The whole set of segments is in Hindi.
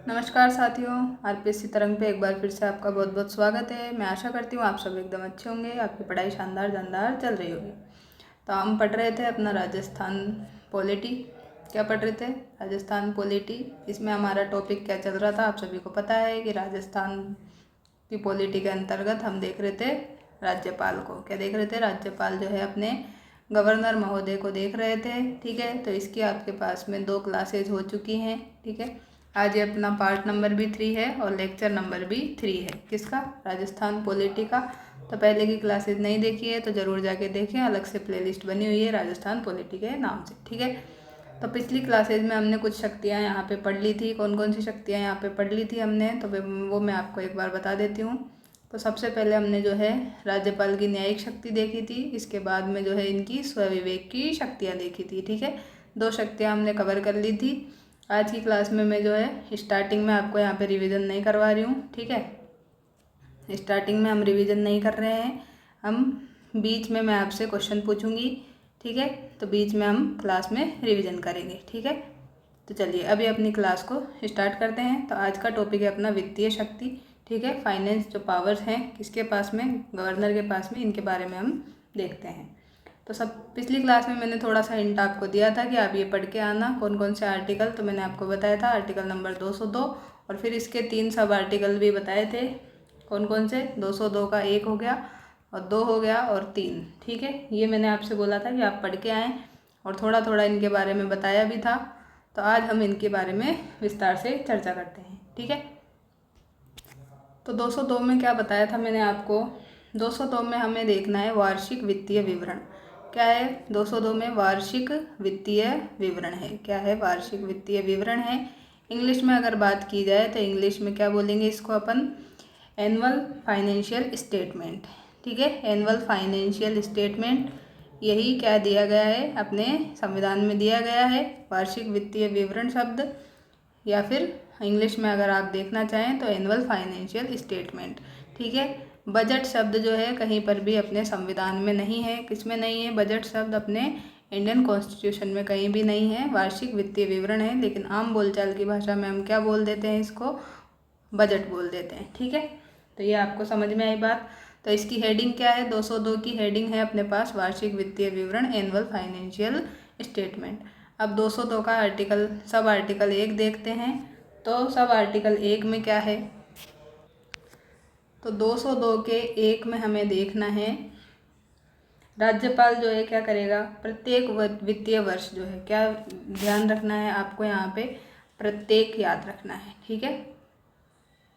नमस्कार साथियों, आरपीएससी तरंग पे एक बार फिर से आपका बहुत बहुत स्वागत है। मैं आशा करती हूँ आप सब एकदम अच्छे होंगे, आपकी पढ़ाई शानदार जानदार चल रही होगी। तो हम पढ़ रहे थे अपना राजस्थान पॉलिटी। क्या पढ़ रहे थे? राजस्थान पॉलिटी। इसमें हमारा टॉपिक क्या चल रहा था आप सभी को पता है कि राजस्थान की पॉलिटी के अंतर्गत हम देख रहे थे राज्यपाल को। क्या देख रहे थे? राज्यपाल जो है अपने गवर्नर महोदय को देख रहे थे। ठीक है, तो इसकी आपके पास में 2 क्लासेज हो चुकी हैं। ठीक है, आज ये अपना पार्ट नंबर भी 3 है और लेक्चर नंबर भी 3 है। किसका? राजस्थान पॉलिटी का। तो पहले की क्लासेज नहीं देखी है तो ज़रूर जाके देखें, अलग से प्लेलिस्ट बनी हुई है राजस्थान पॉलिटी के नाम से। ठीक है, तो पिछली क्लासेज में हमने कुछ शक्तियाँ यहाँ पे पढ़ ली थी। कौन कौन सी शक्तियाँ यहाँ पे पढ़ ली थी हमने, तो वो मैं आपको एक बार बता देती हूँ। तो सबसे पहले हमने जो है राज्यपाल की न्यायिक शक्ति देखी थी। इसके बाद में जो है इनकी स्वविवेक की शक्तियाँ देखी थी। ठीक है, 2 शक्तियाँ हमने कवर कर ली थी। आज की क्लास में मैं जो है स्टार्टिंग में आपको यहाँ पे रिवीजन नहीं करवा रही हूँ। ठीक है, स्टार्टिंग में हम रिवीजन नहीं कर रहे हैं, हम बीच में मैं आपसे क्वेश्चन पूछूंगी। ठीक है, तो बीच में हम क्लास में रिवीजन करेंगे। ठीक है, तो चलिए अभी अपनी क्लास को स्टार्ट करते हैं। तो आज का टॉपिक है अपना वित्तीय शक्ति। ठीक है, फाइनेंस जो पावर्स हैं किसके पास में? गवर्नर के पास में। इनके बारे में हम देखते हैं। तो सब पिछली क्लास में मैंने थोड़ा सा हिंट आपको दिया था कि आप ये पढ़ के आना कौन कौन से आर्टिकल। तो मैंने आपको बताया था आर्टिकल नंबर 202 और फिर इसके 3 सब आर्टिकल भी बताए थे। कौन कौन से? 202 का 1 हो गया और 2 हो गया और 3। ठीक है, ये मैंने आपसे बोला था कि आप पढ़ के आएँ और थोड़ा थोड़ा इनके बारे में बताया भी था। तो आज हम इनके बारे में विस्तार से चर्चा करते हैं। ठीक है, तो 202 में क्या बताया था मैंने आपको? 202 में हमें देखना है वार्षिक वित्तीय विवरण। क्या है? 202 में वार्षिक वित्तीय विवरण है। क्या है? वार्षिक वित्तीय विवरण है। इंग्लिश में अगर बात की जाए तो इंग्लिश में क्या बोलेंगे इसको अपन? Annual financial statement. ठीक है, एनुअल फाइनेंशियल स्टेटमेंट। यही क्या दिया गया है अपने संविधान में दिया गया है, वार्षिक वित्तीय विवरण शब्द, या फिर इंग्लिश में अगर आप देखना चाहें तो एनुअल फाइनेंशियल स्टेटमेंट। ठीक है, बजट शब्द जो है कहीं पर भी अपने संविधान में नहीं है। किसमें नहीं है? बजट शब्द अपने इंडियन कॉन्स्टिट्यूशन में कहीं भी नहीं है। वार्षिक वित्तीय विवरण है, लेकिन आम बोलचाल की भाषा में हम क्या बोल देते हैं इसको? बजट बोल देते हैं। ठीक है, तो ये आपको समझ में आई बात। तो इसकी हेडिंग क्या है? 202 की हेडिंग है अपने पास वार्षिक वित्तीय विवरण, एनुअल फाइनेंशियल स्टेटमेंट। अब 202 का आर्टिकल सब आर्टिकल 1 देखते हैं। तो सब आर्टिकल 1 में क्या है? तो 202 के 1 में हमें देखना है राज्यपाल जो है क्या करेगा? प्रत्येक वित्तीय वर्ष जो है, क्या ध्यान रखना है आपको यहाँ पे? प्रत्येक याद रखना है। ठीक है,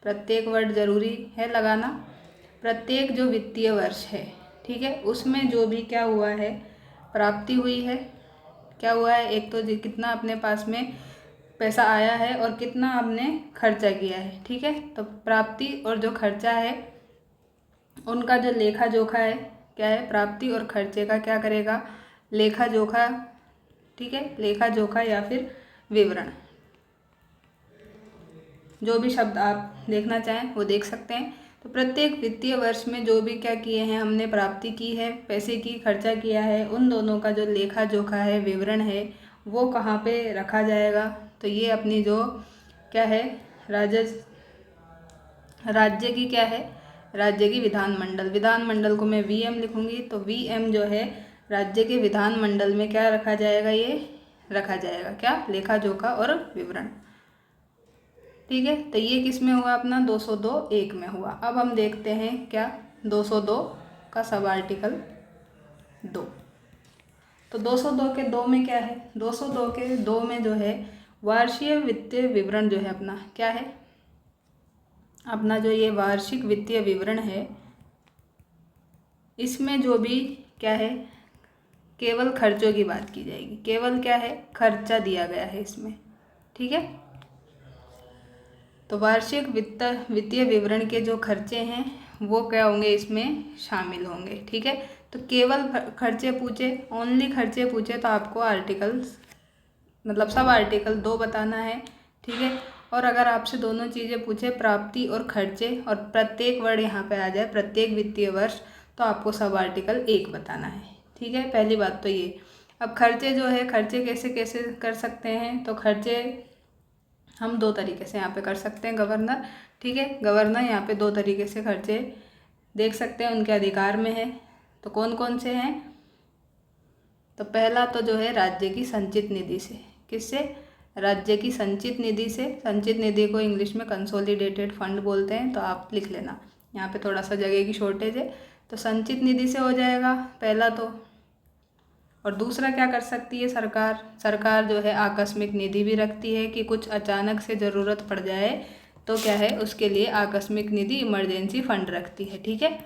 प्रत्येक वर्ड जरूरी है लगाना। प्रत्येक जो वित्तीय वर्ष है, ठीक है, उसमें जो भी क्या हुआ है, प्राप्ति हुई है, क्या हुआ है, एक तो कितना अपने पास में पैसा आया है और कितना आपने खर्चा किया है। ठीक है, तो प्राप्ति और जो खर्चा है उनका जो लेखा जोखा है, क्या है? प्राप्ति और खर्चे का क्या करेगा? लेखा जोखा। ठीक है, लेखा जोखा या फिर विवरण, जो भी शब्द आप देखना चाहें वो देख सकते हैं। तो प्रत्येक वित्तीय वर्ष में जो भी क्या किए हैं हमने, प्राप्ति की है, पैसे की खर्चा किया है, उन दोनों का जो लेखा जोखा है, विवरण है, वो कहाँ पे रखा जाएगा? तो ये अपनी जो क्या है, राज्य की क्या है? राज्य की विधानमंडल। विधानमंडल को मैं वीएम लिखूंगी, तो वीएम जो है राज्य के विधानमंडल में क्या रखा जाएगा? ये रखा जाएगा क्या? लेखा जोखा और विवरण। ठीक है, तो ये किस में हुआ अपना? 202 1 में हुआ। अब हम देखते हैं क्या 202 का सब आर्टिकल 2। तो 202 के 2 में क्या है? 202 के 2 में जो है वार्षिक वित्तीय विवरण जो है अपना क्या है? अपना जो ये वार्षिक वित्तीय विवरण है, इसमें जो भी क्या है, केवल खर्चों की बात की जाएगी। केवल क्या है? खर्चा दिया गया है इसमें। ठीक है, तो वार्षिक वित्तीय विवरण के जो खर्चे हैं वो क्या होंगे? इसमें शामिल होंगे। ठीक है, तो केवल खर्चे पूछे, ओनली खर्चे पूछे तो आपको आर्टिकल्स मतलब सब आर्टिकल 2 बताना है। ठीक है, और अगर आपसे दोनों चीज़ें पूछे, प्राप्ति और खर्चे, और प्रत्येक वर्ड यहाँ पे आ जाए, प्रत्येक वित्तीय वर्ष, तो आपको सब आर्टिकल 1 बताना है। ठीक है, पहली बात तो ये। अब खर्चे जो है, खर्चे कैसे कैसे कर सकते हैं? तो खर्चे हम दो तरीके से यहाँ पे कर सकते हैं गवर्नर, ठीक है। गवर्नर यहाँ पे दो तरीके से खर्चे देख सकते हैं, उनके अधिकार में है। तो कौन कौन से हैं? तो पहला तो जो है राज्य की संचित निधि से। किससे? राज्य की संचित निधि से। संचित निधि को इंग्लिश में कंसोलिडेटेड फंड बोलते हैं, तो आप लिख लेना, यहाँ पे थोड़ा सा जगह की शॉर्टेज है। तो संचित निधि से हो जाएगा पहला तो। और दूसरा क्या कर सकती है सरकार? सरकार जो है आकस्मिक निधि भी रखती है कि कुछ अचानक से ज़रूरत पड़ जाए तो क्या है, उसके लिए आकस्मिक निधि इमरजेंसी फंड रखती है, ठीक है।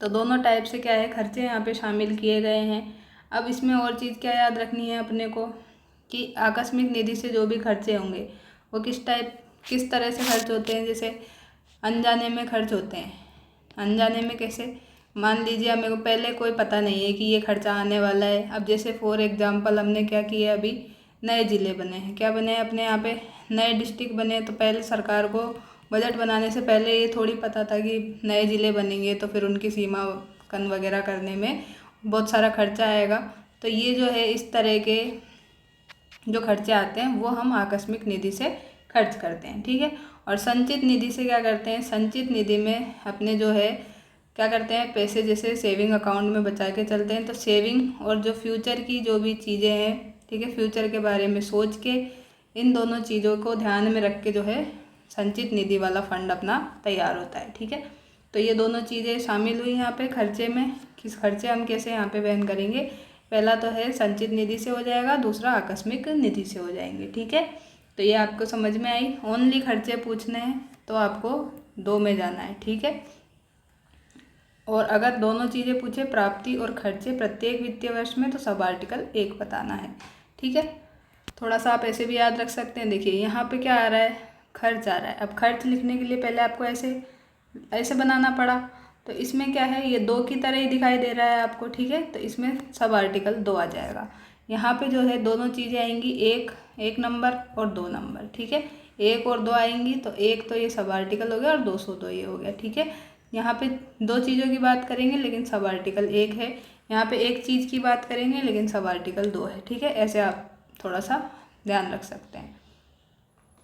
तो दोनों टाइप से क्या है, खर्चे यहाँ पे शामिल किए गए हैं। अब इसमें और चीज़ क्या याद रखनी है अपने को कि आकस्मिक निधि से जो भी खर्चे होंगे वो किस तरह से खर्च होते हैं। जैसे अनजाने में खर्च होते हैं। अनजाने में कैसे? मान लीजिए अब मेरे को पहले कोई पता नहीं है कि ये खर्चा आने वाला है। अब जैसे फॉर एग्जांपल हमने क्या किया, अभी नए ज़िले बने हैं। क्या बने हैं? अपने यहाँ पे नए डिस्ट्रिक्ट बने हैं। तो पहले सरकार को बजट बनाने से पहले ये थोड़ी पता था कि नए ज़िले बनेंगे तो फिर उनकी सीमांकन वगैरह करने में बहुत सारा खर्चा आएगा। तो ये जो है इस तरह के जो खर्चे आते हैं वो हम आकस्मिक निधि से खर्च करते हैं, ठीक है। और संचित निधि से क्या करते हैं? संचित निधि में अपने जो है क्या करते हैं, पैसे जैसे सेविंग अकाउंट में बचा के चलते हैं। तो सेविंग और जो फ्यूचर की जो भी चीज़ें हैं, ठीक है, फ्यूचर के बारे में सोच के इन दोनों चीज़ों को ध्यान में रख के जो है संचित निधि वाला फंड अपना तैयार होता है, ठीक है। तो ये दोनों चीज़ें शामिल हुई यहाँ पे खर्चे में। किस खर्चे हम कैसे यहाँ पे वहन करेंगे? पहला तो है संचित निधि से हो जाएगा, दूसरा आकस्मिक निधि से हो जाएंगे, ठीक है। तो ये आपको समझ में आई। ओनली खर्चे पूछने हैं तो आपको 2 में जाना है, ठीक है। और अगर दोनों चीज़ें पूछे, प्राप्ति और खर्चे प्रत्येक वित्तीय वर्ष में, तो सब आर्टिकल 1 बताना है, ठीक है। थोड़ा सा आप ऐसे भी याद रख सकते हैं। देखिए यहाँ पे क्या आ रहा है, खर्च आ रहा है। अब खर्च लिखने के लिए पहले आपको ऐसे बनाना पड़ा। तो इसमें क्या है, ये 2 की तरह ही दिखाई दे रहा है आपको, ठीक है। तो इसमें सब आर्टिकल 2 आ जाएगा। यहाँ पे जो है दोनों चीज़ें आएंगी, एक नंबर और 2 नंबर, ठीक है। 1 और 2 आएंगी, तो 1 तो ये सब आर्टिकल हो गया और 202 ये हो गया, ठीक है। यहाँ पे 2 चीज़ों की बात करेंगे लेकिन सब आर्टिकल 1 है। यहाँ पे एक चीज़ की बात करेंगे लेकिन सब आर्टिकल 2 है, ठीक है। ऐसे आप थोड़ा सा ध्यान रख सकते हैं,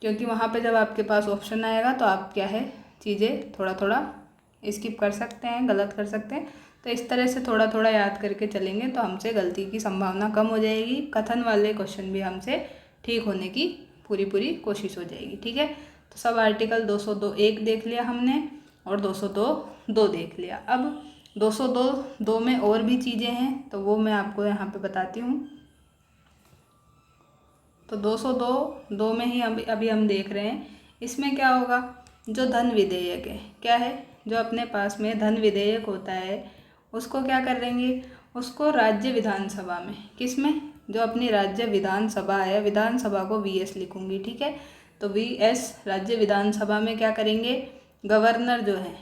क्योंकि वहाँ पे जब आपके पास ऑप्शन आएगा तो आप क्या है, चीज़ें थोड़ा थोड़ा स्किप कर सकते हैं, गलत कर सकते हैं। तो इस तरह से थोड़ा थोड़ा याद करके चलेंगे तो हमसे गलती की संभावना कम हो जाएगी। कथन वाले क्वेश्चन भी हमसे ठीक होने की पूरी कोशिश हो जाएगी, ठीक है। तो सब आर्टिकल 202 1 देख लिया हमने और 202 2 देख लिया। अब 202 2 में और भी चीज़ें हैं तो वो मैं आपको यहाँ पे बताती हूँ। तो 202 2 में ही अभी हम देख रहे हैं। इसमें क्या होगा, जो धन विधेयक है, क्या है, जो अपने पास में धन विधेयक होता है उसको क्या करेंगे, उसको राज्य विधानसभा में, किस में, जो अपनी राज्य विधानसभा है, विधानसभा को VS लिखूंगी, ठीक है। तो VS राज्य विधानसभा में क्या करेंगे, गवर्नर जो है,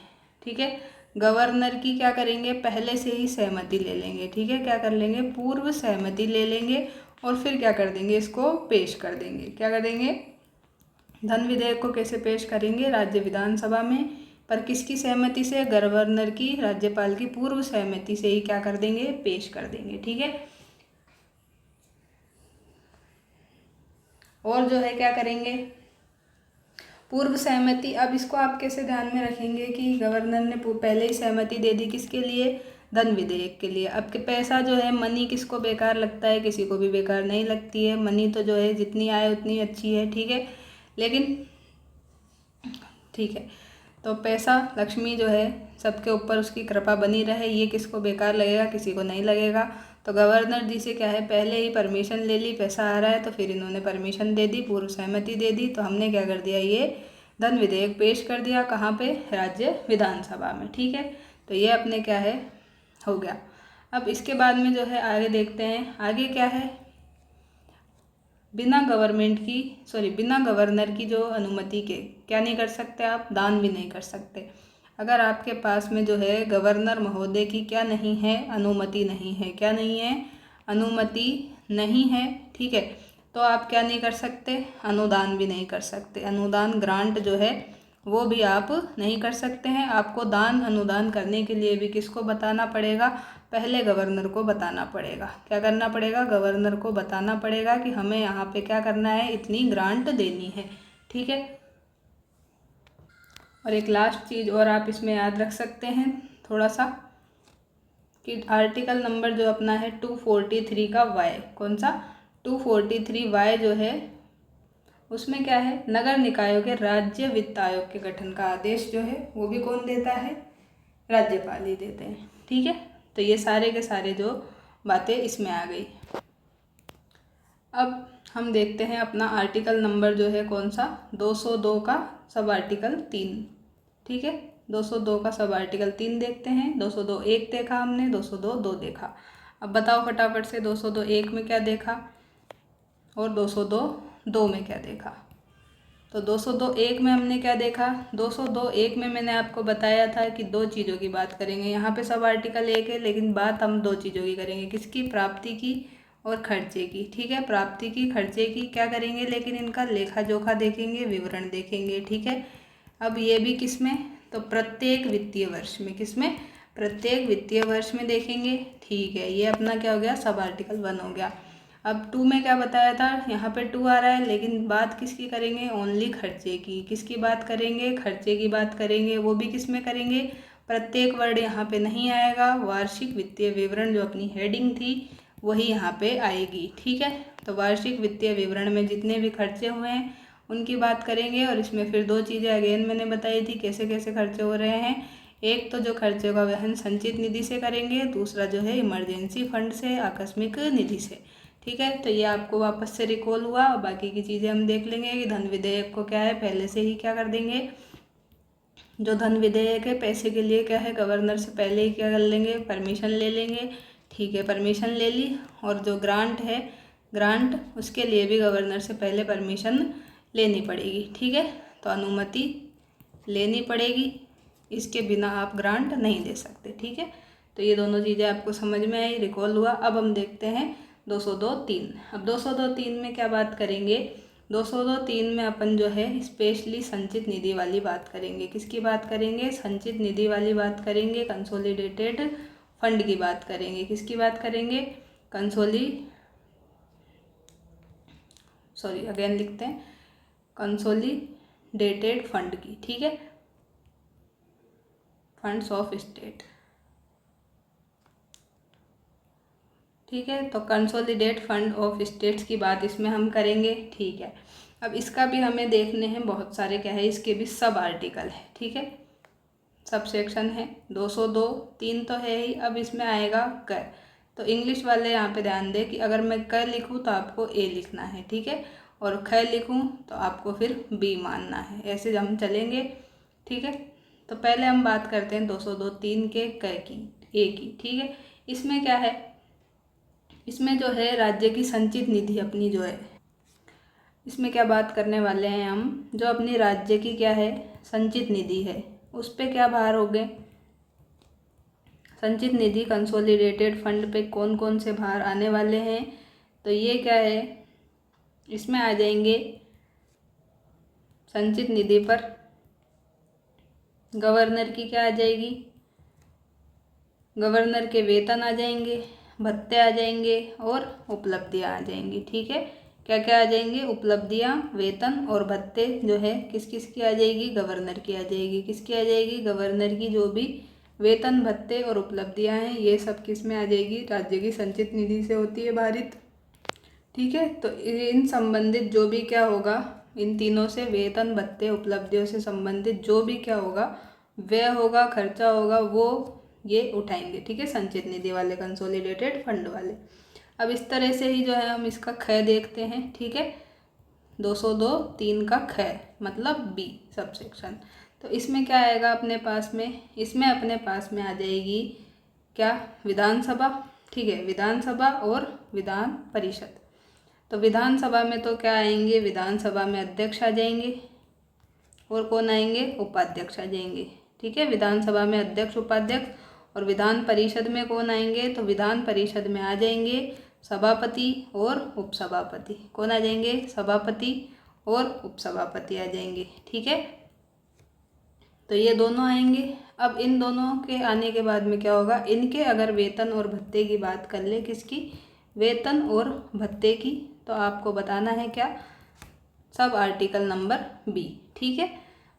ठीक है, गवर्नर की क्या करेंगे, पहले से ही सहमति ले लेंगे, ठीक है। क्या कर लेंगे, पूर्व सहमति ले लेंगे और फिर क्या कर देंगे, इसको पेश कर देंगे। क्या कर देंगे, धन विधेयक को कैसे पेश करेंगे, राज्य विधानसभा में, पर किसकी सहमति से, गवर्नर की, राज्यपाल की पूर्व सहमति से ही क्या कर देंगे, पेश कर देंगे, ठीक है। और जो है क्या करेंगे, पूर्व सहमति। अब इसको आप कैसे ध्यान में रखेंगे कि गवर्नर ने पहले ही सहमति दे दी, किसके लिए, धन विधेयक के लिए। अब के पैसा जो है, मनी किसको बेकार लगता है, किसी को भी बेकार नहीं लगती है। मनी तो जो है जितनी आए उतनी अच्छी है, ठीक है। लेकिन ठीक है, तो पैसा लक्ष्मी जो है सबके ऊपर उसकी कृपा बनी रहे, ये किसको बेकार लगेगा, किसी को नहीं लगेगा। तो गवर्नर जी से क्या है, पहले ही परमिशन ले ली, पैसा आ रहा है तो फिर इन्होंने परमिशन दे दी, पूर्व सहमति दे दी। तो हमने क्या कर दिया, ये धन विधेयक पेश कर दिया, कहाँ पे, राज्य विधानसभा में, ठीक है। तो ये अपने क्या है, हो गया। अब इसके बाद में जो है आगे देखते हैं, आगे क्या है, बिना गवर्नर की जो अनुमति के क्या नहीं कर सकते आप, दान भी नहीं कर सकते। अगर आपके पास में जो है गवर्नर महोदय की क्या नहीं है, अनुमति नहीं है, क्या नहीं है, अनुमति नहीं है, ठीक है, तो आप क्या नहीं कर सकते, अनुदान भी नहीं कर सकते। अनुदान ग्रांट जो है वो भी आप नहीं कर सकते हैं। आपको दान अनुदान करने के लिए भी किसको बताना पड़ेगा, पहले गवर्नर को बताना पड़ेगा। क्या करना पड़ेगा? गवर्नर को बताना पड़ेगा कि हमें यहाँ पे क्या करना है, इतनी ग्रांट देनी है। ठीक है। और एक लास्ट चीज़ और आप इसमें याद रख सकते हैं थोड़ा सा, कि आर्टिकल नंबर जो अपना है 243 का वाई, कौन सा? 243 वाई जो है उसमें क्या है, नगर निकायों के राज्य वित्त आयोग के गठन का आदेश जो है वो भी कौन देता है? राज्यपाल ही देते हैं। ठीक है। तो ये सारे के सारे जो बातें इसमें आ गई। अब हम देखते हैं अपना आर्टिकल नंबर जो है कौन सा, 202 का सब आर्टिकल 3। ठीक है। 202 का सब आर्टिकल 3 देखते हैं। 202 1 देखा हमने, 202 2 देखा। अब बताओ फटाफट से 202 1 में क्या देखा और 202 2 में क्या देखा। तो 202 1 में हमने क्या देखा? 202 1 में मैंने आपको बताया था कि दो चीज़ों की बात करेंगे। यहाँ पे सब आर्टिकल 1 है, लेकिन बात हम दो चीज़ों की करेंगे। किसकी? प्राप्ति की और खर्चे की। ठीक है। प्राप्ति की, खर्चे की क्या करेंगे, लेकिन इनका लेखा जोखा देखेंगे, विवरण देखेंगे। ठीक है। अब ये भी किस में? तो प्रत्येक वित्तीय वर्ष में। किस में? प्रत्येक वित्तीय वर्ष में देखेंगे। ठीक है। ये अपना क्या हो गया? सब आर्टिकल 1 हो गया। अब 2 में क्या बताया था? यहाँ पे 2 आ रहा है, लेकिन बात किसकी करेंगे? ओनली खर्चे की। किसकी बात करेंगे? खर्चे की बात करेंगे। वो भी किस में करेंगे? प्रत्येक वर्ड यहाँ पे नहीं आएगा। वार्षिक वित्तीय विवरण जो अपनी हेडिंग थी वही यहाँ पे आएगी। ठीक है। तो वार्षिक वित्तीय विवरण में जितने भी खर्चे हुए हैं उनकी बात करेंगे। और इसमें फिर दो चीज़ें अगेन मैंने बताई थी कैसे कैसे खर्चे हो रहे हैं। एक तो जो खर्चे का वहन संचित निधि से करेंगे, दूसरा जो है इमरजेंसी फंड से, आकस्मिक निधि से। ठीक है। तो ये आपको वापस से रिकॉल हुआ। और बाकी की चीज़ें हम देख लेंगे कि धन विधेयक को क्या है, पहले से ही क्या कर देंगे, जो धन विधेयक है पैसे के लिए क्या है, गवर्नर से पहले ही क्या कर लेंगे, परमिशन ले लेंगे। ठीक है। परमिशन ले ली। और जो ग्रांट है, ग्रांट उसके लिए भी गवर्नर से पहले परमिशन लेनी पड़ेगी। ठीक है। तो अनुमति लेनी पड़ेगी, इसके बिना आप ग्रांट नहीं दे सकते। ठीक है। तो ये दोनों चीज़ें आपको समझ में आई, रिकॉल हुआ। अब हम देखते हैं 202(3। अब 202(3 में क्या बात करेंगे? 202(3 में अपन जो है स्पेशली संचित निधि वाली बात करेंगे। किसकी बात करेंगे? संचित निधि वाली बात करेंगे। कंसोलिडेटेड फंड की बात करेंगे। किसकी बात करेंगे? अगेन लिखते हैं, कंसोलिडेटेड फंड की। ठीक है। Funds of state. ठीक है। तो कंसोलिडेट फंड ऑफ स्टेट्स की बात इसमें हम करेंगे। ठीक है। अब इसका भी हमें देखने हैं बहुत सारे क्या है, इसके भी सब आर्टिकल है। ठीक है। सब सेक्शन है। 202 3 तो है ही। अब इसमें आएगा क। तो इंग्लिश वाले यहाँ पे ध्यान दें कि अगर मैं क लिखूँ तो आपको ए लिखना है। ठीक है। और ख लिखूँ तो आपको फिर बी मानना है। ऐसे हम चलेंगे। ठीक है। तो पहले हम बात करते हैं 202 3 के क की, ए की। ठीक है। इसमें क्या है, इसमें जो है राज्य की संचित निधि अपनी जो है, इसमें क्या बात करने वाले हैं हम, जो अपनी राज्य की क्या है, संचित निधि है, उस पे क्या भार हो गए, संचित निधि कंसोलिडेटेड फंड पे कौन कौन से भार आने वाले हैं। तो ये क्या है, इसमें आ जाएंगे संचित निधि पर गवर्नर की क्या आ जाएगी, गवर्नर के वेतन आ जाएंगे, भत्ते आ जाएंगे और उपलब्धियां आ जाएंगी। ठीक है। क्या क्या आ जाएंगे, उपलब्धियां, वेतन और भत्ते जो है किस किस की आ जाएगी, गवर्नर की आ जाएगी। किसकी आ जाएगी, गवर्नर की। जो भी वेतन, भत्ते और उपलब्धियां हैं ये सब किस में आ जाएगी, राज्य की संचित निधि से होती है भारित। ठीक है। तो इन संबंधित जो भी क्या होगा, इन तीनों से, वेतन, भत्ते, उपलब्धियों से संबंधित जो भी क्या होगा, व्यय होगा, खर्चा होगा, वो ये उठाएंगे। ठीक है। संचित निधि वाले, कंसोलिडेटेड फंड वाले। अब इस तरह से ही जो है हम इसका ख देखते हैं। ठीक है। 202 3 का ख मतलब बी सब सेक्शन। तो इसमें क्या आएगा अपने पास में, इसमें अपने पास में आ जाएगी क्या, विधानसभा। ठीक है। विधानसभा और विधान परिषद। तो विधानसभा में तो क्या आएंगे, विधानसभा में अध्यक्ष आ जाएंगे और कौन आएंगे, उपाध्यक्ष आ जाएंगे। ठीक है। विधानसभा में अध्यक्ष, उपाध्यक्ष। और विधान परिषद में कौन आएंगे, तो विधान परिषद में आ जाएंगे सभापति और उपसभापति। कौन आ जाएंगे, सभापति और उपसभापति आ जाएंगे। ठीक है। तो ये दोनों आएंगे। अब इन दोनों के आने के बाद में क्या होगा, इनके अगर वेतन और भत्ते की बात कर ले, किसकी, वेतन और भत्ते की, तो आपको बताना है क्या, सब आर्टिकल नंबर बी। ठीक है।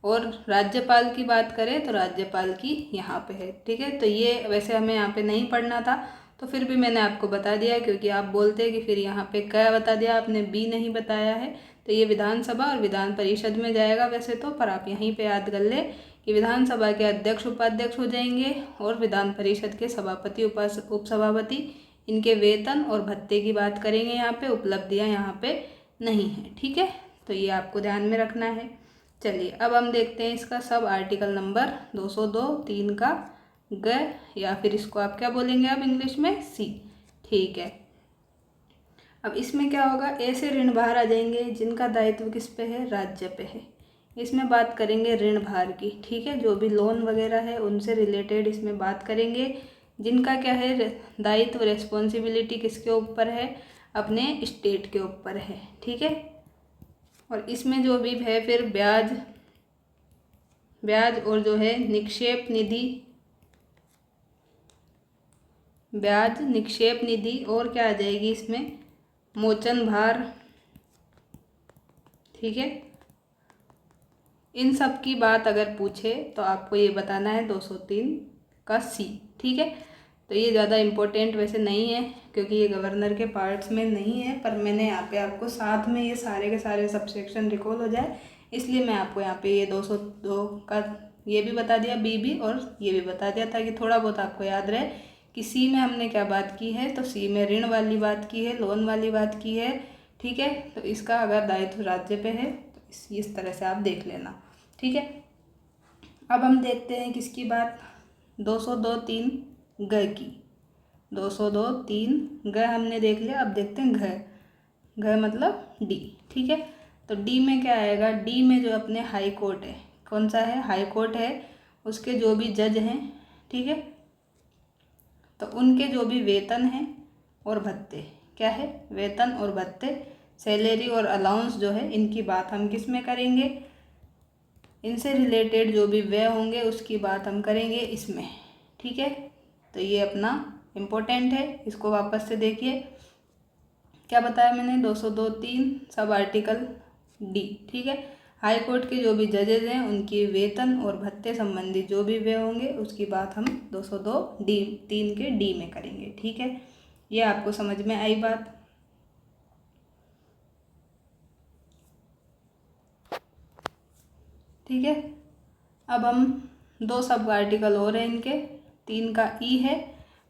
और राज्यपाल की बात करें तो राज्यपाल की यहाँ पे है। ठीक है। तो ये वैसे हमें यहाँ पे नहीं पढ़ना था, तो फिर भी मैंने आपको बता दिया, क्योंकि आप बोलते हैं कि फिर यहाँ पे क्या बता दिया आपने, बी नहीं बताया है। तो ये विधानसभा और विधान परिषद में जाएगा वैसे तो, पर आप यहीं पे याद कर ले कि विधानसभा के अध्यक्ष उपाध्यक्ष हो जाएंगे और विधान परिषद के सभापति उपसभापति, इनके वेतन और भत्ते की बात करेंगे। यहाँ पे उपलब्धियाँ यहाँ पे नहीं है। ठीक है। तो ये आपको ध्यान में रखना है। चलिए अब हम देखते हैं इसका सब आर्टिकल नंबर 202(3) का ग, या फिर इसको आप क्या बोलेंगे अब इंग्लिश में, सी। ठीक है। अब इसमें क्या होगा, ऐसे ऋण भार आ जाएंगे जिनका दायित्व किस पे है, राज्य पे है। इसमें बात करेंगे ऋण भार की। ठीक है। जो भी लोन वगैरह है उनसे रिलेटेड इसमें बात करेंगे, जिनका क्या है दायित्व, रिस्पॉन्सिबिलिटी किसके ऊपर है, अपने स्टेट के ऊपर है। ठीक है। और इसमें जो भी है फिर ब्याज और जो है निक्षेप निधि, ब्याज निक्षेप निधि, और क्या आ जाएगी इसमें, मोचन भार। ठीक है। इन सब की बात अगर पूछे तो आपको ये बताना है 203 का सी। ठीक है। तो ये ज़्यादा इम्पोर्टेंट वैसे नहीं है, क्योंकि ये गवर्नर के पार्ट्स में नहीं है, पर मैंने यहाँ पे आपको साथ में ये सारे के सारे सबसेक्शन रिकॉल हो जाए, इसलिए मैं आपको यहाँ पे ये 202 का ये भी बता दिया, बी भी, और ये भी बता दिया, ताकि थोड़ा बहुत आपको याद रहे कि सी में हमने क्या बात की है। तो सी में ऋण वाली बात की है, लोन वाली बात की है। ठीक है। तो इसका अगर दायित्व राज्य पे है तो इस तरह से आप देख लेना। ठीक है। अब हम देखते हैं किसकी बात, 202(3) ग की। 202(3) ग हमने देख लिया। अब देखते हैं घ मतलब डी। ठीक है। तो डी में क्या आएगा, डी में जो अपने हाई कोर्ट है, कौन सा है, हाई कोर्ट है, उसके जो भी जज हैं, ठीक है, तो उनके जो भी वेतन हैं और भत्ते, क्या है, वेतन और भत्ते, सैलरी और अलाउंस जो है, इनकी बात हम किस में करेंगे, इनसे रिलेटेड जो भी व्यय होंगे उसकी बात हम करेंगे इसमें। ठीक है। तो ये अपना इम्पोर्टेंट है, इसको वापस से देखिए क्या बताया मैंने, 202(3) सब आर्टिकल डी। ठीक है। हाई कोर्ट के जो भी जजेज हैं उनकी वेतन और भत्ते संबंधी जो भी व्यय होंगे उसकी बात हम 202(3) के डी में करेंगे। ठीक है। ये आपको समझ में आई बात। ठीक है। अब हम दो सब आर्टिकल और हैं इनके, 3 का ई है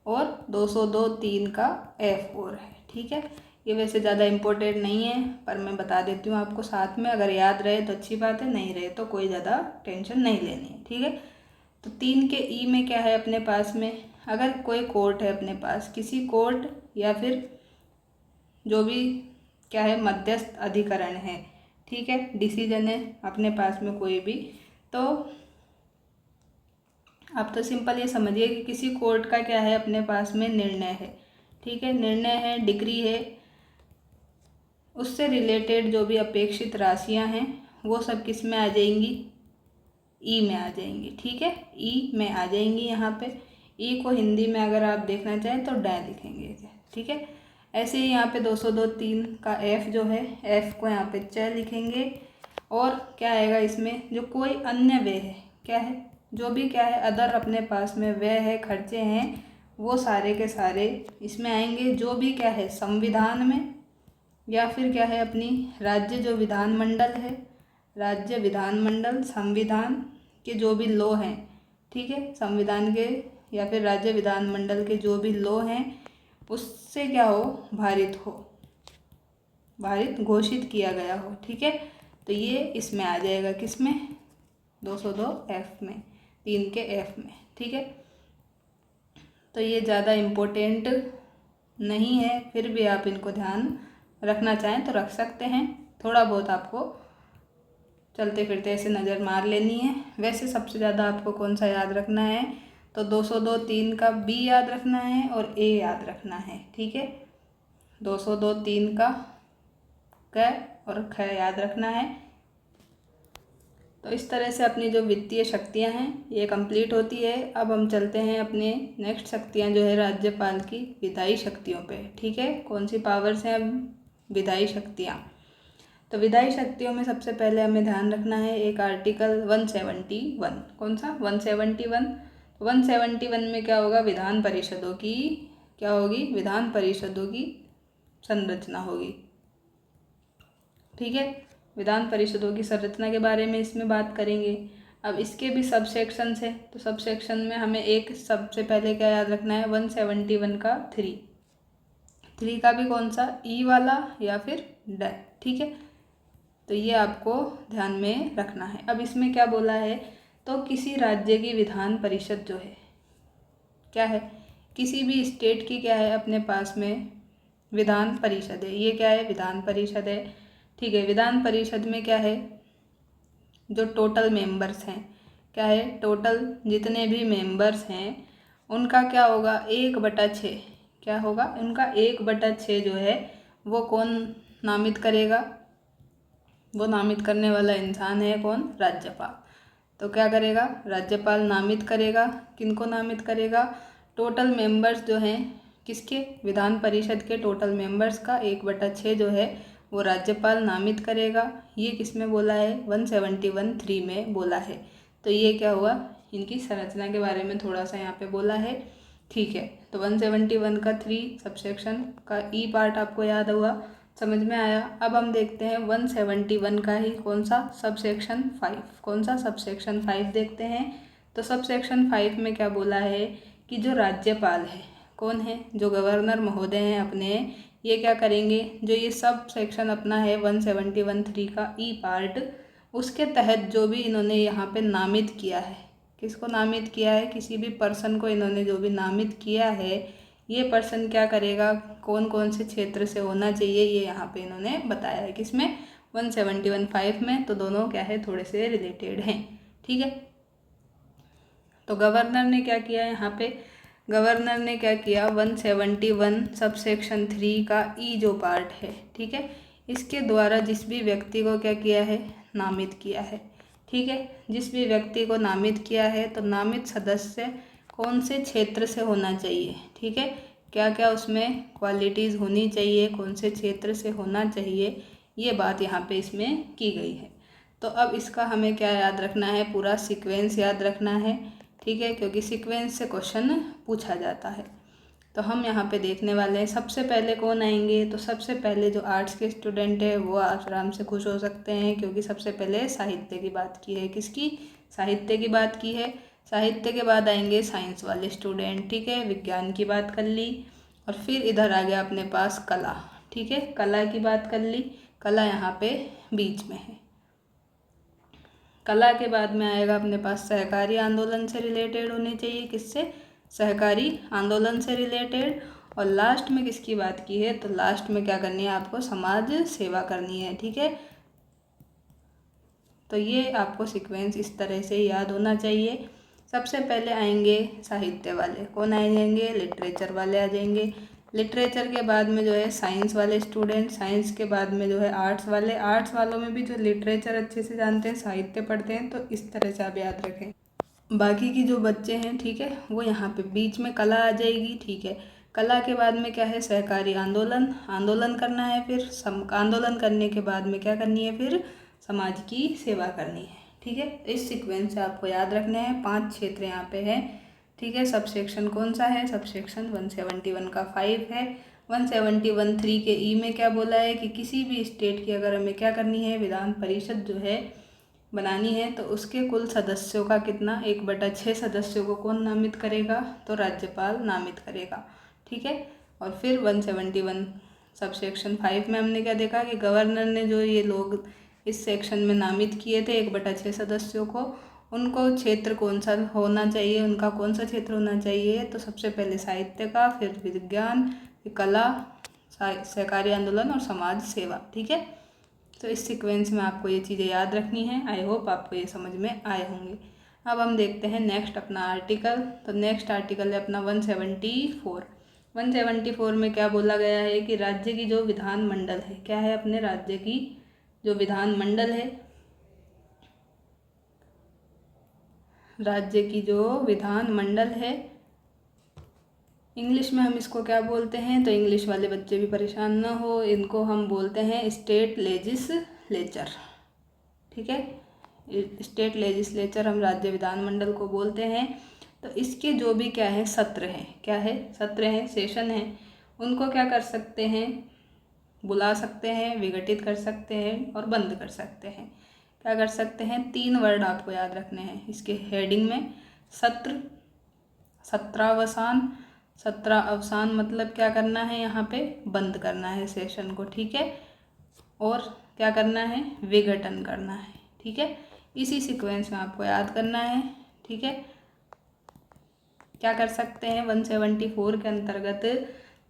और 202(3) का एफ और है। ठीक है। ये वैसे ज़्यादा इम्पोर्टेंट नहीं है, पर मैं बता देती हूँ आपको साथ में, अगर याद रहे तो अच्छी बात है, नहीं रहे तो कोई ज़्यादा टेंशन नहीं लेनी है। ठीक है। तो 3 के ई में क्या है अपने पास में, अगर कोई कोर्ट है अपने पास, किसी कोर्ट या फिर जो भी क्या है मध्यस्थ अधिकरण है, ठीक है, डिसीजन है अपने पास में कोई भी, तो आप तो सिंपल ये समझिए कि किसी कोर्ट का क्या है अपने पास में निर्णय है। ठीक है। निर्णय है, डिग्री है, उससे रिलेटेड जो भी अपेक्षित राशियां हैं वो सब किस में आ जाएंगी, ई में आ जाएंगी। ठीक है। ई में आ जाएंगी। यहाँ पे ई को हिंदी में अगर आप देखना चाहें तो डै लिखेंगे। ठीक है। ऐसे ही यहाँ पे 202(3) का एफ जो है, एफ को यहाँ पे च लिखेंगे। और क्या आएगा इसमें, जो कोई अन्य व्यय है, क्या है, जो भी क्या है अदर अपने पास में व्यय है, खर्चे हैं, वो सारे के सारे इसमें आएंगे। जो भी क्या है संविधान में या फिर क्या है अपनी राज्य जो विधानमंडल है, राज्य विधानमंडल, संविधान के जो भी लॉ हैं, ठीक है, संविधान के या फिर राज्य विधानमंडल के जो भी लॉ हैं उससे क्या हो, भारित घोषित किया गया हो। ठीक है। तो ये इसमें आ जाएगा, किस में, 202 एफ में, 3 के एफ में। ठीक है। तो ये ज़्यादा इम्पोर्टेंट नहीं है, फिर भी आप इनको ध्यान रखना चाहें तो रख सकते हैं। थोड़ा बहुत आपको चलते फिरते ऐसे नज़र मार लेनी है। वैसे सबसे ज़्यादा आपको कौन सा याद रखना है, तो 202(3) का बी याद रखना है और ए याद रखना है। ठीक है। 202(3) का क और ख याद रखना है। तो इस तरह से अपनी जो वित्तीय शक्तियाँ हैं ये कंप्लीट होती है। अब हम चलते हैं अपने नेक्स्ट शक्तियाँ जो है राज्यपाल की विधायी शक्तियों पे। ठीक है, कौन सी पावर्स हैं अब? विधायी शक्तियाँ। तो विधायी शक्तियों में सबसे पहले हमें ध्यान रखना है एक आर्टिकल 171। कौन सा? 171। 171 में क्या होगा? विधान परिषदों की क्या होगी? विधान परिषदों की संरचना होगी। ठीक है, विधान परिषदों की संरचना के बारे में इसमें बात करेंगे। अब इसके भी सब सेक्शंस है, तो सब सेक्शन में हमें एक सबसे पहले क्या याद रखना है? 171 का 3 का भी कौन सा? ई वाला या फिर डेट। ठीक है, तो ये आपको ध्यान में रखना है। अब इसमें क्या बोला है? तो किसी राज्य की विधान परिषद जो है क्या है? किसी भी स्टेट की क्या है अपने पास में? विधान परिषद है। ये क्या है? विधान परिषद है। ठीक है, विधान परिषद में क्या है? जो टोटल मेंबर्स हैं, क्या है? टोटल जितने भी मेंबर्स हैं उनका क्या होगा? 1/6। क्या होगा? उनका 1/6 जो है वो कौन नामित करेगा? वो नामित करने वाला इंसान है कौन? राज्यपाल। तो क्या करेगा? राज्यपाल नामित करेगा। किनको नामित करेगा? टोटल मेंबर्स जो हैं किसके? विधान परिषद के टोटल मेंबर्स का 1/6 जो है वो राज्यपाल नामित करेगा। ये किस में बोला है? 171(3) में बोला है। तो ये क्या हुआ? इनकी संरचना के बारे में थोड़ा सा यहाँ पे बोला है। ठीक है, तो 171 का 3 सबसेक्शन का ई पार्ट आपको याद हुआ, समझ में आया। अब हम देखते हैं 171 का ही कौन सा? सबसेक्शन 5। कौन सा? सबसेक्शन 5 देखते हैं। तो सबसेक्शन 5 में क्या बोला है कि जो राज्यपाल है कौन है? जो गवर्नर महोदय हैं अपने, ये क्या करेंगे? जो ये सब सेक्शन अपना है 171(3) का ई पार्ट, उसके तहत जो भी इन्होंने यहाँ पे नामित किया है, किसको नामित किया है? किसी भी पर्सन को इन्होंने जो भी नामित किया है, ये पर्सन क्या करेगा? कौन कौन से क्षेत्र से होना चाहिए ये यहाँ पे इन्होंने बताया है। किसमें? 171(5) में। तो दोनों क्या है? थोड़े से रिलेटेड हैं। ठीक है, तो गवर्नर ने क्या किया यहाँ पे? गवर्नर ने क्या किया? 171 सबसेक्शन 3 का ई जो पार्ट है, ठीक है, इसके द्वारा जिस भी व्यक्ति को क्या किया है? नामित किया है। ठीक है, जिस भी व्यक्ति को नामित किया है तो नामित सदस्य कौन से क्षेत्र से होना चाहिए? ठीक है, क्या क्या उसमें क्वालिटीज़ होनी चाहिए, कौन से क्षेत्र से होना चाहिए, ये बात यहाँ पे इसमें की गई है। तो अब इसका हमें क्या याद रखना है? पूरा सीक्वेंस याद रखना है। ठीक है, क्योंकि सीक्वेंस से क्वेश्चन पूछा जाता है। तो हम यहाँ पे देखने वाले हैं सबसे पहले कौन आएंगे? तो सबसे पहले जो आर्ट्स के स्टूडेंट है वो आराम से खुश हो सकते हैं, क्योंकि सबसे पहले साहित्य की बात की है। किसकी? साहित्य की बात की है। साहित्य के बाद आएंगे साइंस वाले स्टूडेंट। ठीक है, विज्ञान की बात कर ली, और फिर इधर आ गया अपने पास कला। ठीक है, कला की बात कर ली, कला यहाँ पे बीच में है। कला के बाद में आएगा अपने पास सहकारी आंदोलन से रिलेटेड होने चाहिए। किससे? सहकारी आंदोलन से रिलेटेड। और लास्ट में किसकी बात की है? तो लास्ट में क्या करनी है आपको? समाज सेवा करनी है। ठीक है, तो ये आपको सीक्वेंस इस तरह से याद होना चाहिए। सबसे पहले आएंगे साहित्य वाले। कौन आ जाएंगे? लिटरेचर वाले आ जाएंगे। लिटरेचर के बाद में जो है साइंस वाले स्टूडेंट। साइंस के बाद में जो है आर्ट्स वाले। आर्ट्स वालों में भी जो लिटरेचर अच्छे से जानते हैं, साहित्य पढ़ते हैं, तो इस तरह से आप याद रखें। बाकी की जो बच्चे हैं, ठीक है, वो यहाँ पे बीच में कला आ जाएगी। ठीक है, कला के बाद में क्या है? सहकारी आंदोलन। आंदोलन करना है, फिर आंदोलन करने के बाद में क्या करनी है? फिर समाज की सेवा करनी है। ठीक है, इस सीक्वेंस से आपको याद रखने हैं। 5 क्षेत्र यहाँ पे हैं। ठीक है, सब सेक्शन कौन सा है? सब सेक्शन 171 का 5 है। 171(3) के ई में क्या बोला है कि किसी भी स्टेट की अगर हमें क्या करनी है? विधान परिषद जो है बनानी है, तो उसके कुल सदस्यों का कितना? 1/6 सदस्यों को कौन नामित करेगा? तो राज्यपाल नामित करेगा। ठीक है, और फिर 171 सब सेक्शन 5 में हमने क्या देखा कि गवर्नर ने जो ये लोग इस सेक्शन में नामित किए थे 1/6 सदस्यों को, उनको क्षेत्र कौन सा होना चाहिए? उनका कौन सा क्षेत्र होना चाहिए? तो सबसे पहले साहित्य का, फिर विज्ञान, फिर कला, सहकारी आंदोलन और समाज सेवा। ठीक है, तो इस सीक्वेंस में आपको ये चीज़ें याद रखनी है। आई होप आपको ये समझ में आए होंगे। अब हम देखते हैं नेक्स्ट अपना आर्टिकल। तो नेक्स्ट आर्टिकल है अपना 174। 174 में क्या बोला गया है कि राज्य की जो विधानमंडल है, क्या है? अपने राज्य की जो विधानमंडल है राज्य की जो विधान मंडल है, इंग्लिश में हम इसको क्या बोलते हैं, तो इंग्लिश वाले बच्चे भी परेशान ना हो, इनको हम बोलते हैं स्टेट लेजिस्लेचर। ठीक है, स्टेट लेजिस्लेचर हम राज्य विधानमंडल को बोलते हैं। तो इसके जो भी क्या है सत्र हैं, क्या है सत्र हैं, सेशन हैं, उनको क्या कर सकते हैं, बुला सकते हैं, विघटित कर सकते हैं और बंद कर सकते हैं। क्या कर सकते हैं, 3 वर्ड आपको याद रखने हैं इसके हेडिंग में। सत्र, सत्रावसान, सत्र अवसान मतलब क्या करना है, यहाँ पे बंद करना है सेशन को। ठीक है, और क्या करना है, विघटन करना है। ठीक है, इसी सीक्वेंस में आपको याद करना है। ठीक है, क्या कर सकते हैं, 174 के अंतर्गत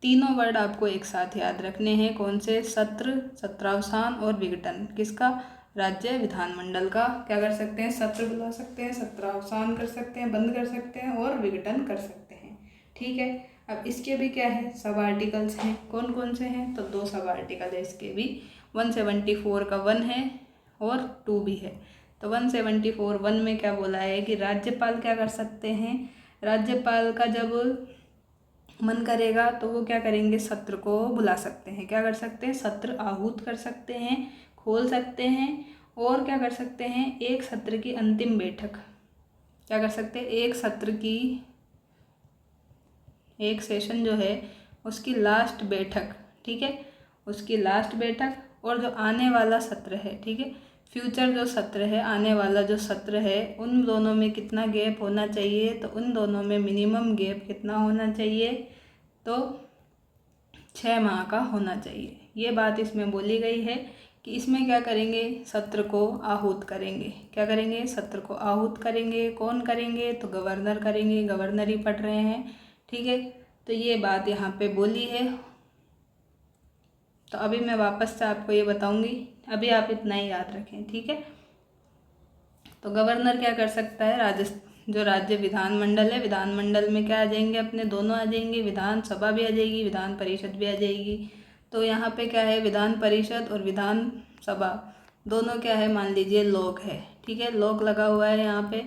तीनों वर्ड आपको एक साथ याद रखने हैं। कौन से, सत्र, सत्रावसान और विघटन। किसका, राज्य विधानमंडल का। क्या कर सकते हैं, सत्र बुला सकते हैं, सत्रावसान कर सकते हैं, बंद कर सकते हैं और विघटन कर सकते हैं। ठीक है, अब इसके भी क्या है, सब आर्टिकल्स हैं। कौन कौन से हैं, तो 2 सब आर्टिकल है इसके भी। 174 का 1 है और 2 भी है। तो 174 1 में क्या बोला है कि राज्यपाल क्या कर सकते हैं, राज्यपाल का जब मन करेगा तो वो क्या करेंगे, सत्र को बुला सकते हैं। क्या कर सकते हैं, सत्र आहूत कर सकते हैं, खोल सकते हैं, और क्या कर सकते हैं, एक सत्र की अंतिम बैठक, क्या कर सकते हैं, एक सत्र की, एक सेशन जो है उसकी लास्ट बैठक। ठीक है, उसकी लास्ट बैठक, और जो आने वाला सत्र है, ठीक है, फ्यूचर जो सत्र है, आने वाला जो सत्र है, उन दोनों में कितना गैप होना चाहिए, तो उन दोनों में मिनिमम गैप कितना होना चाहिए, तो 6 माह का होना चाहिए। ये बात इसमें बोली गई है कि इसमें क्या करेंगे, सत्र को आहूत करेंगे। क्या करेंगे, सत्र को आहूत करेंगे। कौन करेंगे, तो गवर्नर करेंगे, गवर्नर ही पढ़ रहे हैं। ठीक है, तो ये बात यहाँ पे बोली है। तो अभी मैं वापस से आपको ये बताऊंगी, अभी आप इतना ही याद रखें। ठीक है, तो गवर्नर क्या कर सकता है, जो राज्य विधानमंडल है, विधानमंडल में क्या आ जाएंगे, अपने दोनों आ जाएंगे, विधानसभा भी आ जाएगी, विधान परिषद भी आ जाएगी। तो यहाँ पे क्या है, विधान परिषद और विधानसभा दोनों क्या है, मान लीजिए लॉक है। ठीक है, लॉक लगा हुआ है यहाँ पे,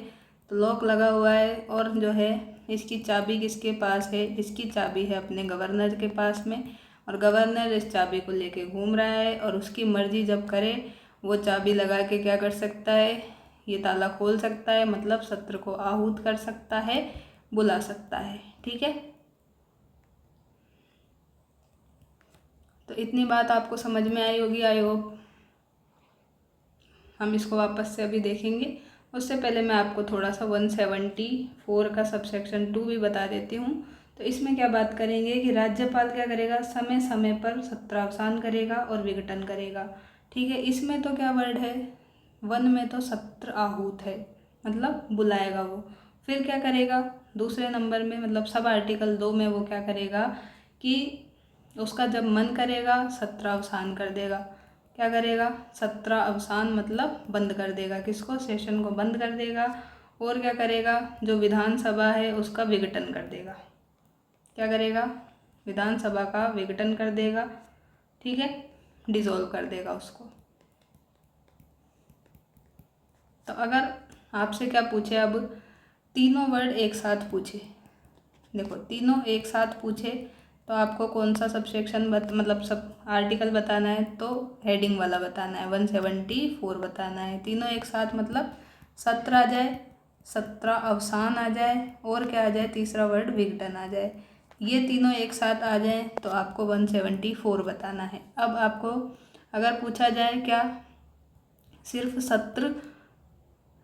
तो लॉक लगा हुआ है, और जो है इसकी चाबी किसके पास है, इसकी चाबी है अपने गवर्नर के पास में, और गवर्नर इस चाबी को लेके घूम रहा है, और उसकी मर्जी जब करे वो चाबी लगा के क्या कर सकता है, ये ताला खोल सकता है, मतलब सत्र को आहूत कर सकता है, बुला सकता है। ठीक है, तो इतनी बात आपको समझ में आई होगी, आई होप। हम इसको वापस से अभी देखेंगे, उससे पहले मैं आपको थोड़ा सा 174 का सबसेक्शन 2 भी बता देती हूँ। तो इसमें क्या बात करेंगे कि राज्यपाल क्या करेगा, समय समय पर सत्रावसान करेगा और विघटन करेगा। ठीक है, इसमें तो क्या वर्ड है, 1 में तो सत्र आहूत है, मतलब बुलाएगा वो। फिर क्या करेगा, दूसरे नंबर में मतलब सब आर्टिकल 2 में वो क्या करेगा कि उसका जब मन करेगा सत्रावसान कर देगा। क्या करेगा, सत्र अवसान मतलब बंद कर देगा, किसको, सेशन को बंद कर देगा। और क्या करेगा, जो विधानसभा है उसका विघटन कर देगा। क्या करेगा, विधानसभा का विघटन कर देगा। ठीक है, डिसॉल्व कर देगा उसको। तो अगर आपसे क्या पूछे, अब तीनों वर्ड एक साथ पूछे, देखो तीनों एक साथ पूछे, तो आपको कौन सा सबसेक्शन मतलब सब आर्टिकल बताना है, तो हेडिंग वाला बताना है, 174 बताना है। तीनों एक साथ मतलब सत्र आ जाए, सत्र अवसान आ जाए, और क्या आ जाए, तीसरा वर्ड विघटन आ जाए। ये तीनों एक साथ आ जाए तो आपको 174 बताना है। अब आपको अगर पूछा जाए क्या, सिर्फ सत्र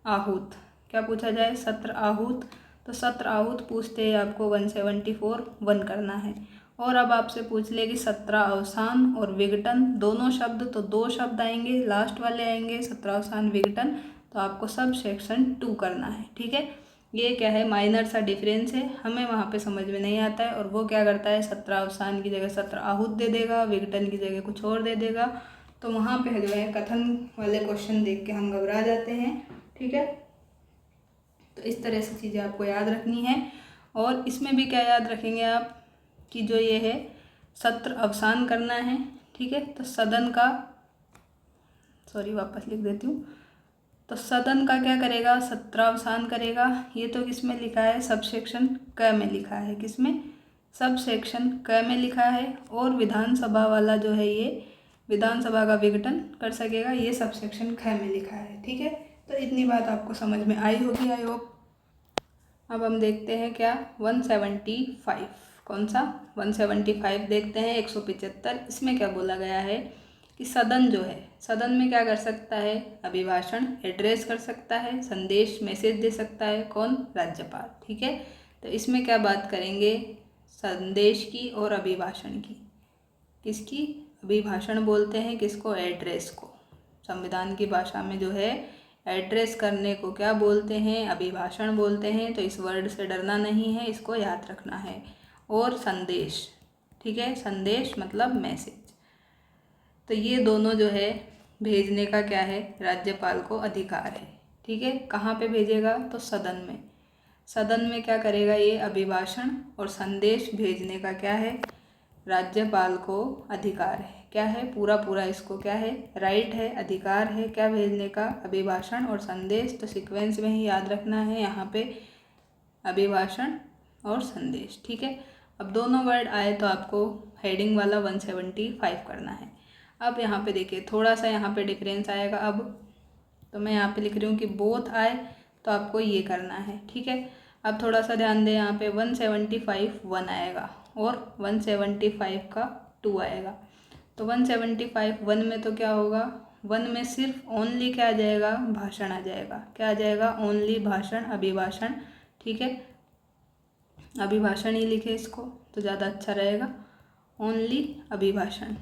आहूत, क्या पूछा जाए, सत्र आहूत, तो सत्र आहूत पूछते ही आपको 174 1 करना है। और अब आपसे पूछ ले कि सत्र अवसान और विघटन दोनों शब्द, तो 2 शब्द आएंगे, लास्ट वाले आएंगे, सत्र अवसान विघटन, तो आपको सब सेक्शन 2 करना है। ठीक है, ये क्या है, माइनर सा डिफरेंस है, हमें वहाँ पे समझ में नहीं आता है, और वो क्या करता है, सत्र अवसान की जगह सत्र आहूत दे देगा, विघटन की जगह कुछ और दे देगा। तो वहाँ पे जो है कथन वाले क्वेश्चन देख के हम घबरा जाते हैं। ठीक है, तो इस तरह से चीज़ें आपको याद रखनी है। और इसमें भी क्या याद रखेंगे आप कि जो ये है सत्र अवसान करना है। ठीक है, तो सदन का, सॉरी वापस लिख देती हूँ, तो सदन का क्या करेगा, सत्रावसान करेगा। ये तो किसमें लिखा है, सब सेक्शन क में लिखा है। किसमें, सब सेक्शन क में लिखा है। और विधानसभा वाला जो है ये विधानसभा का विघटन कर सकेगा, ये सब सेक्शन ख में लिखा है। ठीक है, तो इतनी बात आपको समझ में आई होगी आई होप। अब हम देखते हैं क्या 175, कौन सा 175 देखते हैं। 175 इसमें क्या बोला गया है कि सदन जो है, सदन में क्या कर सकता है, अभिभाषण एड्रेस कर सकता है, संदेश मैसेज दे सकता है। कौन, राज्यपाल। ठीक है, तो इसमें क्या बात करेंगे, संदेश की और अभिभाषण की। किसकी, अभिभाषण बोलते हैं किसको, एड्रेस को। संविधान की भाषा में जो है एड्रेस करने को क्या बोलते हैं, अभिभाषण बोलते हैं। तो इस वर्ड से डरना नहीं है, इसको याद रखना है। और संदेश, ठीक है, संदेश मतलब मैसेज। तो ये दोनों जो है भेजने का क्या है, राज्यपाल को अधिकार है। ठीक है, कहाँ पे भेजेगा, तो सदन में। सदन में क्या करेगा, ये अभिभाषण और संदेश भेजने का क्या है, राज्यपाल को अधिकार है। क्या है, पूरा पूरा इसको क्या है, राइट है, अधिकार है। क्या भेजने का, अभिभाषण और संदेश। तो सीक्वेंस में ही याद रखना है यहाँ पे, अभिभाषण और संदेश। ठीक है, अब दोनों वर्ड आए तो आपको हेडिंग वाला 175 करना है। अब यहाँ पे देखिए थोड़ा सा यहाँ पे डिफरेंस आएगा। अब तो मैं यहाँ पे लिख रही हूँ कि बोथ आए तो आपको ये करना है। ठीक है, अब थोड़ा सा ध्यान दें, यहाँ पे 175 1 आएगा और 175 का 2 आएगा। तो 175 1 में तो क्या होगा, 1 में सिर्फ ओनली क्या आ जाएगा, भाषण आ जाएगा। क्या आ जाएगा, ओनली भाषण, अभिभाषण। ठीक है, अभिभाषण ही लिखे इसको तो ज़्यादा अच्छा रहेगा, ओनली अभिभाषण।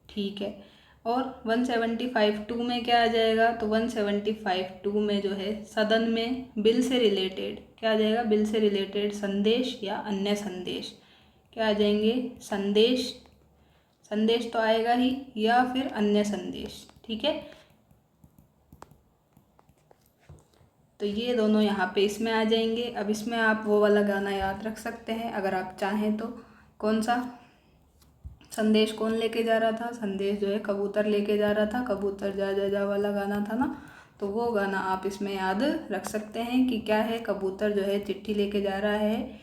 ठीक है, और 175 2 में क्या आ जाएगा, तो 175 2 में जो है सदन में बिल से रिलेटेड क्या आ जाएगा, बिल से रिलेटेड संदेश या अन्य संदेश क्या आ जाएंगे, संदेश, संदेश तो आएगा ही, या फिर अन्य संदेश। ठीक है, तो ये दोनों यहाँ पे इसमें आ जाएंगे। अब इसमें आप वो वाला गाना याद रख सकते हैं अगर आप चाहें तो। कौन सा, संदेश कौन लेके जा रहा था, संदेश जो है कबूतर लेके जा रहा था, कबूतर जा जा जा वाला गाना था ना। तो वो गाना आप इसमें याद रख सकते हैं कि क्या है, कबूतर जो है चिट्ठी लेके जा रहा है,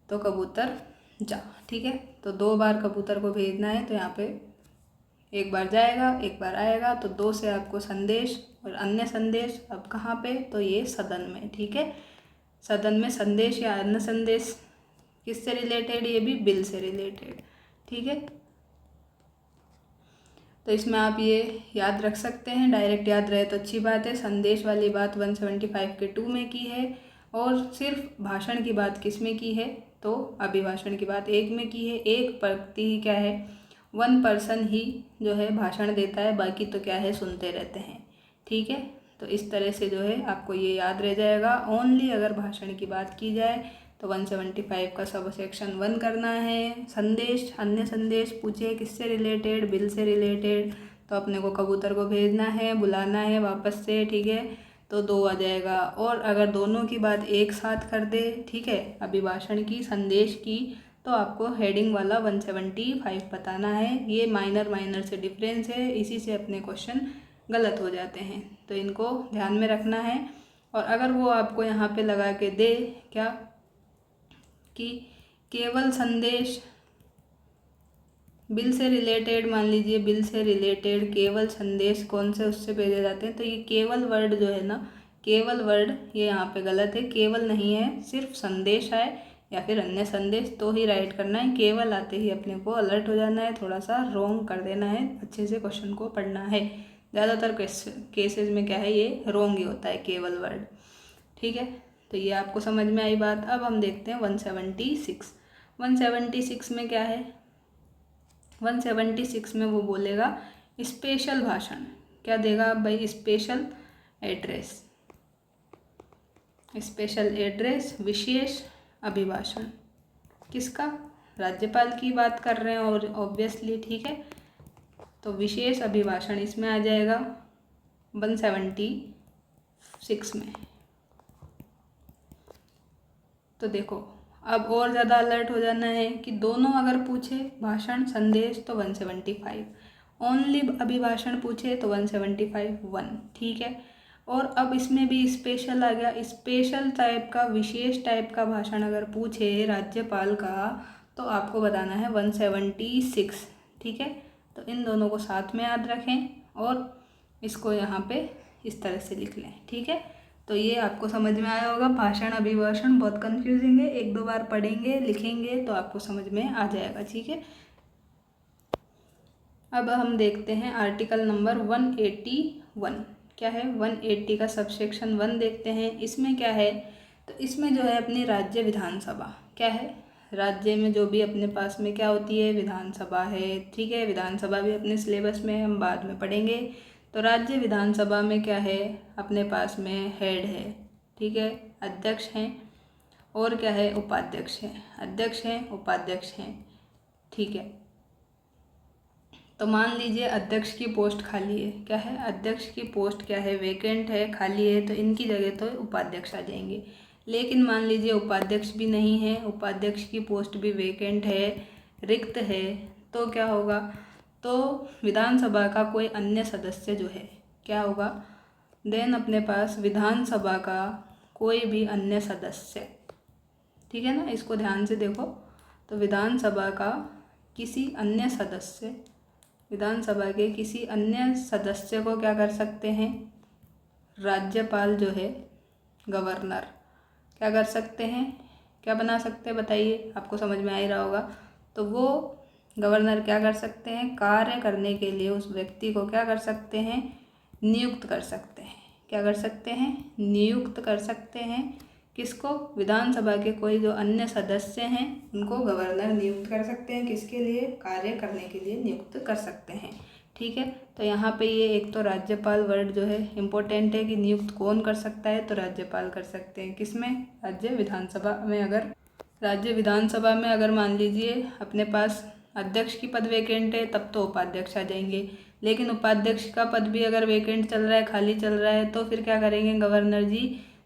तो कबूतर जा। ठीक है, तो 2 बार कबूतर को भेजना है, तो यहाँ पे 1 बार जाएगा 1 बार आएगा। तो 2 से आपको संदेश और अन्य संदेश। अब कहाँ पे, तो ये सदन में। ठीक है, सदन में संदेश या अन्य संदेश किससे रिलेटेड, ये भी बिल से रिलेटेड। ठीक है, तो इसमें आप ये याद रख सकते हैं, डायरेक्ट याद रहे तो अच्छी बात है। संदेश वाली बात 175 के 2 में की है, और सिर्फ भाषण की बात किस में की है, तो अभिभाषण की बात 1 में की है। एक व्यक्ति ही क्या है, 1 पर्सन ही जो है भाषण देता है, बाकी तो क्या है सुनते रहते हैं। ठीक है, तो इस तरह से जो है आपको ये याद रह जाएगा। ओनली अगर भाषण की बात की जाए तो 175 का सब सेक्शन 1 करना है। संदेश, अन्य संदेश पूछे किससे रिलेटेड, बिल से रिलेटेड, तो अपने को कबूतर को भेजना है, बुलाना है वापस से। ठीक है, तो 2 आ जाएगा। और अगर दोनों की बात एक साथ कर दे, ठीक है, अभिभाषण की, संदेश की, तो आपको हेडिंग वाला 175 बताना है। ये माइनर से डिफरेंस है, इसी से अपने क्वेश्चन गलत हो जाते हैं, तो इनको ध्यान में रखना है। और अगर वो आपको यहाँ पे लगा के दे क्या, कि केवल संदेश बिल से रिलेटेड, मान लीजिए बिल से रिलेटेड केवल संदेश कौन से उससे भेजे जाते हैं, तो ये केवल वर्ड जो है ना, केवल वर्ड ये यहाँ पे गलत है, केवल नहीं है, सिर्फ संदेश आए या फिर अन्य संदेश तो ही राइट करना है। केवल आते ही अपने को अलर्ट हो जाना है, थोड़ा सा रोंग कर देना है, अच्छे से क्वेश्चन को पढ़ना है। ज़्यादातर केसेस में क्या है, ये रोंग ही होता है केवल वर्ड। ठीक है, तो ये आपको समझ में आई बात। अब हम देखते हैं 176। 176 में क्या है, 176 में वो बोलेगा स्पेशल भाषण। क्या देगा आप भाई, स्पेशल एड्रेस, स्पेशल एड्रेस, विशेष अभिभाषण। किसका, राज्यपाल की बात कर रहे हैं और ऑब्वियसली। ठीक है, तो विशेष अभिभाषण इसमें आ जाएगा 176 में। तो देखो अब और ज़्यादा अलर्ट हो जाना है कि दोनों अगर पूछे भाषण संदेश तो 175, ओनली अभिभाषण पूछे तो 175 1, ठीक है। और अब इसमें भी स्पेशल आ गया, स्पेशल टाइप का, विशेष टाइप का भाषण अगर पूछे राज्यपाल का तो आपको बताना है 176, ठीक है। तो इन दोनों को साथ में याद रखें और इसको यहाँ पे इस तरह से लिख लें, ठीक है। तो ये आपको समझ में आया होगा। भाषण अभिभाषण बहुत कंफ्यूजिंग है, एक दो बार पढ़ेंगे लिखेंगे तो आपको समझ में आ जाएगा, ठीक है। अब हम देखते हैं आर्टिकल नंबर 181, क्या है 180 का सबसेक्शन 1 देखते हैं। इसमें क्या है, तो इसमें जो है अपनी राज्य विधानसभा क्या है, राज्य में जो भी अपने पास में क्या होती है, विधानसभा है, ठीक है। विधानसभा भी अपने सिलेबस में हम बाद में पढ़ेंगे। तो राज्य विधानसभा में क्या है, अपने पास में हेड है, ठीक है, अध्यक्ष हैं और क्या है, उपाध्यक्ष हैं, अध्यक्ष हैं उपाध्यक्ष हैं, ठीक है। तो मान लीजिए अध्यक्ष की पोस्ट खाली है, क्या है, अध्यक्ष की पोस्ट क्या है, वेकेंट है, खाली है, तो इनकी जगह तो उपाध्यक्ष आ जाएंगे। लेकिन मान लीजिए उपाध्यक्ष भी नहीं है, उपाध्यक्ष की पोस्ट भी वेकेंट है, रिक्त है, तो क्या होगा, तो विधानसभा का कोई अन्य सदस्य जो है क्या होगा, देन अपने पास विधानसभा का कोई भी अन्य सदस्य, ठीक है ना, इसको ध्यान से देखो। तो विधानसभा का किसी अन्य सदस्य, विधानसभा के किसी अन्य सदस्य को क्या कर सकते हैं, राज्यपाल जो है, गवर्नर क्या कर सकते हैं, क्या बना सकते हैं बताइए, आपको समझ में आ ही रहा होगा। तो वो गवर्नर क्या कर सकते हैं, कार्य करने के लिए उस व्यक्ति को क्या कर सकते हैं, नियुक्त कर सकते हैं, क्या कर सकते हैं, नियुक्त कर सकते हैं। किसको, विधानसभा के कोई जो अन्य सदस्य हैं उनको गवर्नर नियुक्त कर सकते हैं, किसके लिए, कार्य करने के लिए नियुक्त कर सकते हैं, ठीक है। तो यहाँ पे ये एक तो राज्यपाल वर्ड जो है इम्पोर्टेंट है कि नियुक्त कौन कर सकता है, तो राज्यपाल कर सकते हैं, किसमें, राज्य विधानसभा में। अगर राज्य विधानसभा में अगर मान लीजिए अपने पास अध्यक्ष की पद वेकेंट है तब तो उपाध्यक्ष आ जाएंगे, लेकिन उपाध्यक्ष का पद भी अगर वेकेंट चल रहा है, खाली चल रहा है, तो फिर क्या करेंगे गवर्नर जी,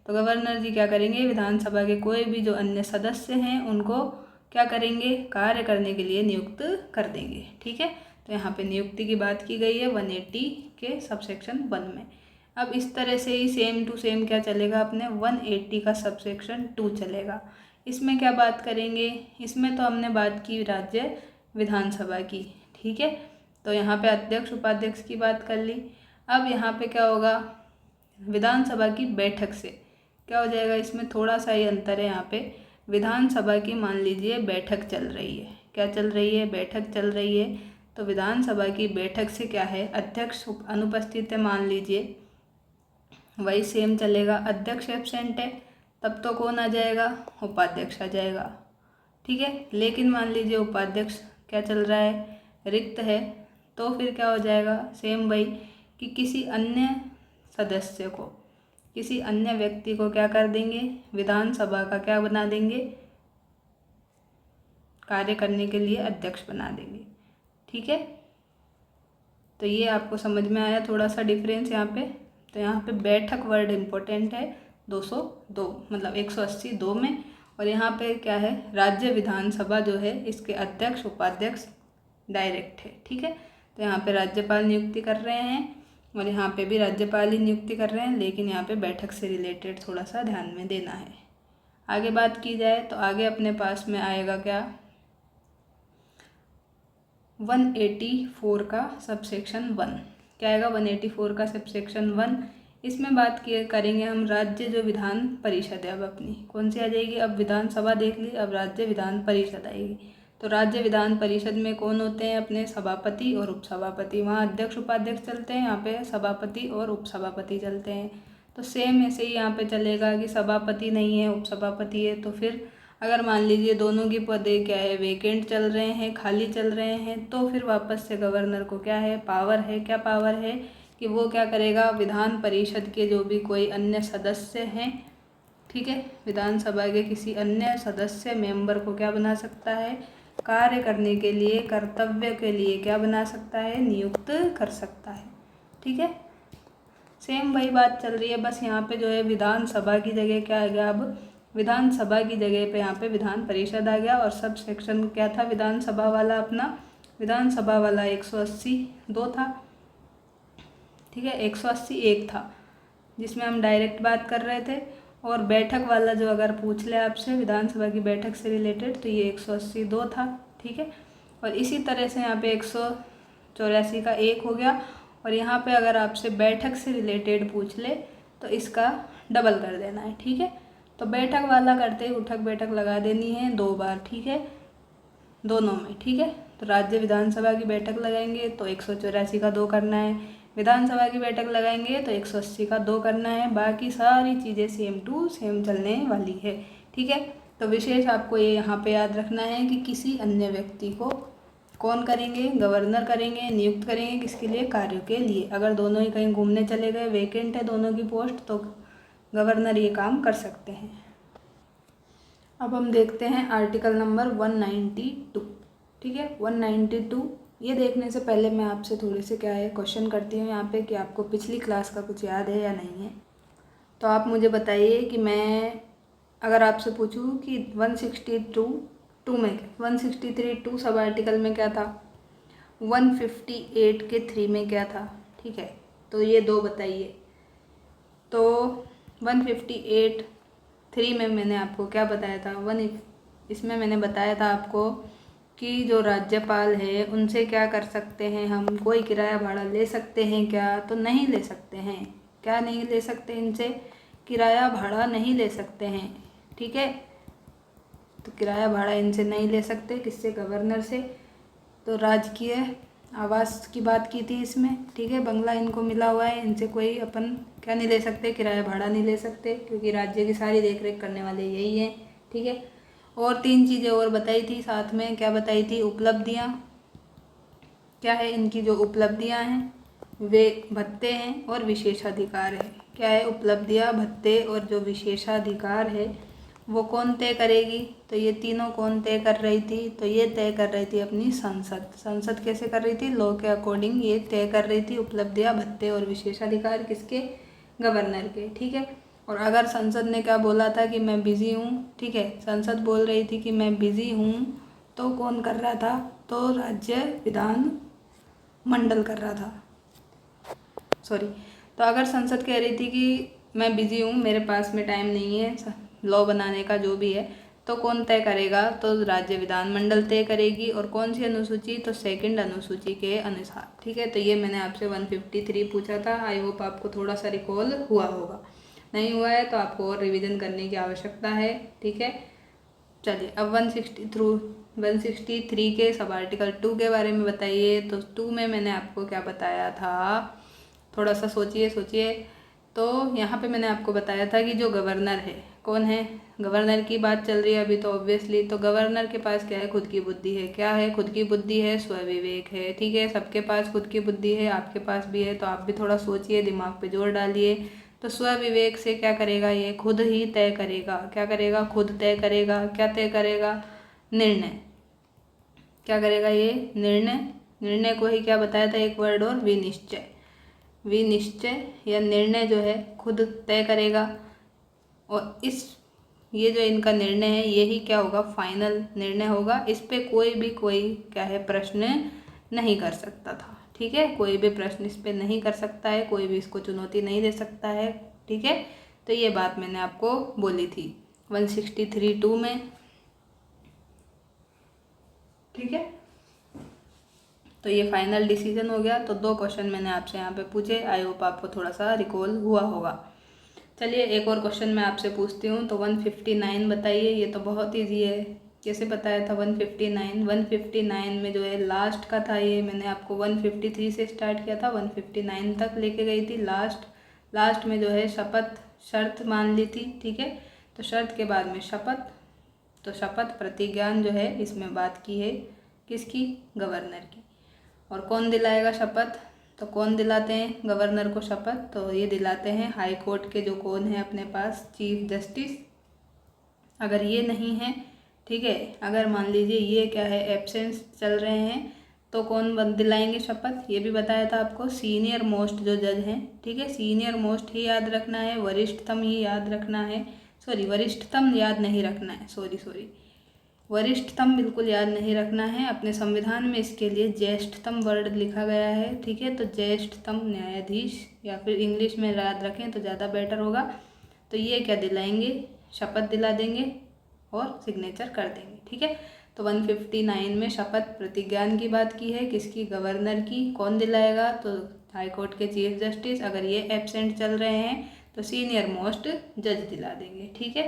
तो गवर्नर जी क्या करेंगे, विधानसभा के कोई भी जो अन्य सदस्य हैं उनको क्या करेंगे, कार्य करने के लिए नियुक्त कर देंगे, ठीक है। तो यहाँ पे नियुक्ति की बात की गई है 180 के सबसेक्शन 1 में। अब इस तरह से ही सेम टू सेम क्या चलेगा, अपने 180 का सबसेक्शन 2 चलेगा। इसमें क्या बात करेंगे, इसमें तो हमने बात की राज्य विधानसभा की, ठीक है। तो यहाँ पे अध्यक्ष उपाध्यक्ष की बात कर ली। अब यहाँ पे क्या होगा, विधानसभा की बैठक से क्या हो जाएगा, इसमें थोड़ा सा ही अंतर है। यहाँ पे विधानसभा की मान लीजिए बैठक चल रही है, क्या चल रही है, बैठक चल रही है। तो विधानसभा की बैठक से क्या है, अध्यक्ष अनुपस्थित है मान लीजिए, वही सेम चलेगा। अध्यक्ष एब्सेंट है तब तो कौन आ जाएगा, उपाध्यक्ष आ जाएगा, ठीक है। लेकिन मान लीजिए उपाध्यक्ष क्या चल रहा है, रिक्त है, तो फिर क्या हो जाएगा, सेम वही कि किसी अन्य सदस्य को, किसी अन्य व्यक्ति को क्या कर देंगे, विधानसभा का क्या बना देंगे, कार्य करने के लिए अध्यक्ष बना देंगे, ठीक है। तो ये आपको समझ में आया थोड़ा सा डिफरेंस यहाँ पे। तो यहाँ पे बैठक वर्ड इम्पोर्टेंट है 202 मतलब 182 में, और यहाँ पे क्या है, राज्य विधानसभा जो है इसके अध्यक्ष उपाध्यक्ष डायरेक्ट है, ठीक है। तो यहाँ पे राज्यपाल नियुक्ति कर रहे हैं और यहाँ पे भी राज्यपाल ही नियुक्ति कर रहे हैं, लेकिन यहाँ पे बैठक से रिलेटेड थोड़ा सा ध्यान में देना है। आगे बात की जाए तो आगे अपने पास में आएगा क्या, 184 का सबसेक्शन 1, क्या आएगा 184 का सबसेक्शन 1। इसमें बात करेंगे हम राज्य जो विधान परिषद है, अब अपनी कौन सी आ जाएगी, अब विधानसभा देख ली, अब राज्य विधान परिषद आएगी। तो राज्य विधान परिषद में कौन होते हैं, अपने सभापति और उपसभापति, वहाँ अध्यक्ष उपाध्यक्ष चलते हैं, यहाँ पे सभापति और उपसभापति चलते हैं। तो सेम ऐसे ही यहाँ पे चलेगा कि सभापति नहीं है उपसभापति है, तो फिर अगर मान लीजिए दोनों की पदे क्या है, वेकेंट चल रहे हैं, खाली चल रहे हैं, तो फिर वापस से गवर्नर को क्या है, पावर है, क्या पावर है कि वो क्या करेगा, विधान परिषद के जो भी कोई अन्य सदस्य हैं, ठीक है, विधानसभा के किसी अन्य सदस्य मेंबर को क्या बना सकता है, कार्य करने के लिए, कर्तव्य के लिए क्या बना सकता है, नियुक्त कर सकता है, ठीक है। सेम वही बात चल रही है, बस यहाँ पे जो है विधानसभा की जगह क्या आ गया, अब विधानसभा की जगह पे यहाँ पे विधान परिषद आ गया, और सब सेक्शन क्या था विधानसभा वाला अपना विधानसभा वाला 180 2 था, ठीक है, 180 1 था जिसमें हम डायरेक्ट बात कर रहे थे। और बैठक वाला जो अगर पूछ ले आपसे विधानसभा की बैठक से रिलेटेड तो ये 180 2 था, ठीक है। और इसी तरह से यहाँ पे 184 का 1 हो गया। और यहाँ पे अगर आपसे बैठक से रिलेटेड पूछ ले तो इसका डबल कर देना है, ठीक है। तो बैठक वाला करते ही उठक बैठक लगा देनी है 2 बार, ठीक है, दोनों में, ठीक है। तो राज्य विधानसभा की बैठक लगाएंगे तो 184 का 2 करना है, विधानसभा की बैठक लगाएंगे तो 180 का 2 करना है। बाकी सारी चीज़ें सेम टू सेम चलने वाली है, ठीक है। तो विशेष आपको ये यहाँ पे याद रखना है कि किसी अन्य व्यक्ति को कौन करेंगे, गवर्नर करेंगे, नियुक्त करेंगे किसके लिए, कार्यों के लिए। अगर दोनों ही कहीं घूमने चले गए, वैकेंट है दोनों की पोस्ट, तो गवर्नर ये काम कर सकते हैं। अब हम देखते हैं आर्टिकल नंबर 192, ठीक है। 192 ये देखने से पहले मैं आपसे थोड़े से क्या है क्वेश्चन करती हूँ यहाँ पे कि आपको पिछली क्लास का कुछ याद है या नहीं है। तो आप मुझे बताइए कि मैं अगर आपसे पूछूँ कि 162 में 163 2 सब आर्टिकल में क्या था, 158 के 3 में क्या था, ठीक है। तो ये 2 बताइए। तो 158 3 में मैंने आपको क्या बताया था, इसमें मैंने बताया था आपको कि जो राज्यपाल है उनसे क्या कर सकते हैं हम, कोई किराया भाड़ा ले सकते हैं क्या, तो नहीं ले सकते हैं। क्या नहीं ले सकते, इनसे किराया भाड़ा नहीं ले सकते हैं, ठीक है। तो किराया भाड़ा इनसे नहीं ले सकते, किससे, गवर्नर से। तो राजकीय आवास की बात की थी इसमें, ठीक है, बंगला इनको मिला हुआ है, इनसे कोई अपन क्या नहीं ले सकते, किराया भाड़ा नहीं ले सकते, क्योंकि राज्य की सारी देख रेख करने वाले यही हैं, ठीक है। और 3 चीज़ें और बताई थी साथ में, क्या बताई थी, उपलब्धियाँ क्या है, इनकी जो उपलब्धियाँ हैं वे भत्ते हैं और विशेषाधिकार है। क्या है, उपलब्धियाँ, भत्ते और जो विशेषाधिकार है वो कौन तय करेगी, तो ये तीनों कौन तय कर रही थी, तो ये तय कर रही थी अपनी संसद। संसद कैसे कर रही थी, लॉ के अकॉर्डिंग ये तय कर रही थी उपलब्धियाँ, भत्ते और विशेषाधिकार किसके, गवर्नर के, ठीक है। और अगर संसद ने क्या बोला था कि मैं बिज़ी हूँ, ठीक है, संसद बोल रही थी कि मैं बिज़ी हूँ, तो कौन कर रहा था, तो राज्य विधान मंडल कर रहा था, सॉरी। तो अगर संसद कह रही थी कि मैं बिज़ी हूँ, मेरे पास में टाइम नहीं है लॉ बनाने का जो भी है, तो कौन तय करेगा, तो राज्य विधानमंडल तय करेगी। और कौन सी अनुसूची, तो 2nd अनुसूची के अनुसार, ठीक है। तो ये मैंने आपसे 153 पूछा था, आई होप आपको थोड़ा सा रिकॉल हुआ होगा, नहीं हुआ है तो आपको और रिवीजन करने की आवश्यकता है, ठीक है। चलिए अब 163 के सब आर्टिकल 2 के बारे में बताइए। तो 2 में मैंने आपको क्या बताया था, थोड़ा सा सोचिए। तो यहाँ पे मैंने आपको बताया था कि जो गवर्नर है, कौन है, गवर्नर की बात चल रही है अभी, तो ऑब्वियसली तो गवर्नर के पास क्या है, खुद की बुद्धि है। क्या है, खुद की बुद्धि है, स्वविवेक है, ठीक है। सबके पास खुद की बुद्धि है, आपके पास भी है, तो आप भी थोड़ा सोचिए, दिमाग पे जोर डालिए। तो स्वविवेक से क्या करेगा, ये खुद ही तय करेगा। क्या करेगा, खुद तय करेगा। क्या तय करेगा, निर्णय। क्या करेगा ये, निर्णय को ही क्या बताया था, एक वर्ड और, विनिश्चय या निर्णय जो है खुद तय करेगा। और ये जो इनका निर्णय है यही क्या होगा, फाइनल निर्णय होगा। इस पे कोई क्या है, प्रश्न नहीं कर सकता था, ठीक है। कोई भी प्रश्न इस पे नहीं कर सकता है, कोई भी इसको चुनौती नहीं दे सकता है, ठीक है। तो ये बात मैंने आपको बोली थी 163(2) में, ठीक है। तो ये फाइनल डिसीजन हो गया। तो 2 क्वेश्चन मैंने आपसे यहाँ पे पूछे, आई होप आपको थोड़ा सा रिकॉल हुआ होगा। चलिए एक और क्वेश्चन मैं आपसे पूछती हूँ। तो 159 बताइए, ये तो बहुत ईजी है, कैसे बताया था 159 में जो है लास्ट का था ये, मैंने आपको 153 से स्टार्ट किया था, 159 तक लेके गई थी। लास्ट में जो है शपथ शर्त मान ली थी, ठीक है। तो शर्त के बाद में शपथ, तो शपथ प्रतिज्ञान जो है इसमें बात की है किसकी, गवर्नर की। और कौन दिलाएगा शपथ, तो कौन दिलाते हैं गवर्नर को शपथ, तो ये दिलाते हैं हाई कोर्ट के जो कौन है अपने पास, चीफ जस्टिस। अगर ये नहीं है, ठीक है, अगर मान लीजिए ये क्या है, एब्सेंस चल रहे हैं, तो कौन दिलाएंगे शपथ, ये भी बताया था आपको, सीनियर मोस्ट जो जज हैं, ठीक है। सीनियर मोस्ट ही याद रखना है, वरिष्ठतम ही याद रखना है, वरिष्ठतम याद नहीं रखना है, सॉरी। वरिष्ठतम बिल्कुल याद नहीं रखना है, अपने संविधान में इसके लिए ज्येष्ठतम वर्ड लिखा गया है, ठीक है। तो ज्येष्ठतम न्यायाधीश, या फिर इंग्लिश में याद रखें तो ज़्यादा बेटर होगा। तो ये क्या दिलाएंगे, शपथ दिला देंगे और सिग्नेचर कर देंगे, ठीक है। तो 159 में शपथ प्रतिज्ञान की बात की है, किसकी, गवर्नर की। कौन दिलाएगा, तो हाई कोर्ट के चीफ जस्टिस। अगर ये एब्सेंट चल रहे हैं तो सीनियर मोस्ट जज दिला देंगे, ठीक है।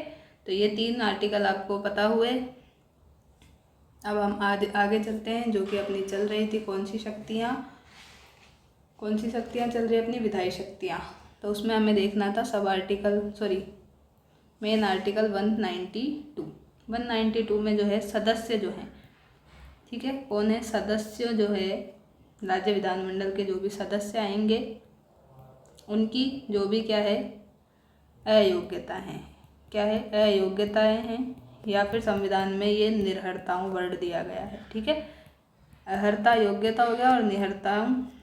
तो ये 3 आर्टिकल आपको पता हुए। अब हम आगे चलते हैं, जो कि अपनी चल रही थी कौन सी शक्तियाँ चल रही अपनी, विधायी शक्तियाँ। तो उसमें हमें देखना था सब आर्टिकल, मेन आर्टिकल 192 में जो है सदस्य जो हैं, ठीक है, कौन है, सदस्य जो है राज्य विधानमंडल के जो भी सदस्य आएंगे उनकी जो भी क्या है अयोग्यता हैं, क्या है, अयोग्यताएं हैं, या फिर संविधान में ये निर्हरताओं वर्ड दिया गया है, ठीक है। अर्हता योग्यता हो गया और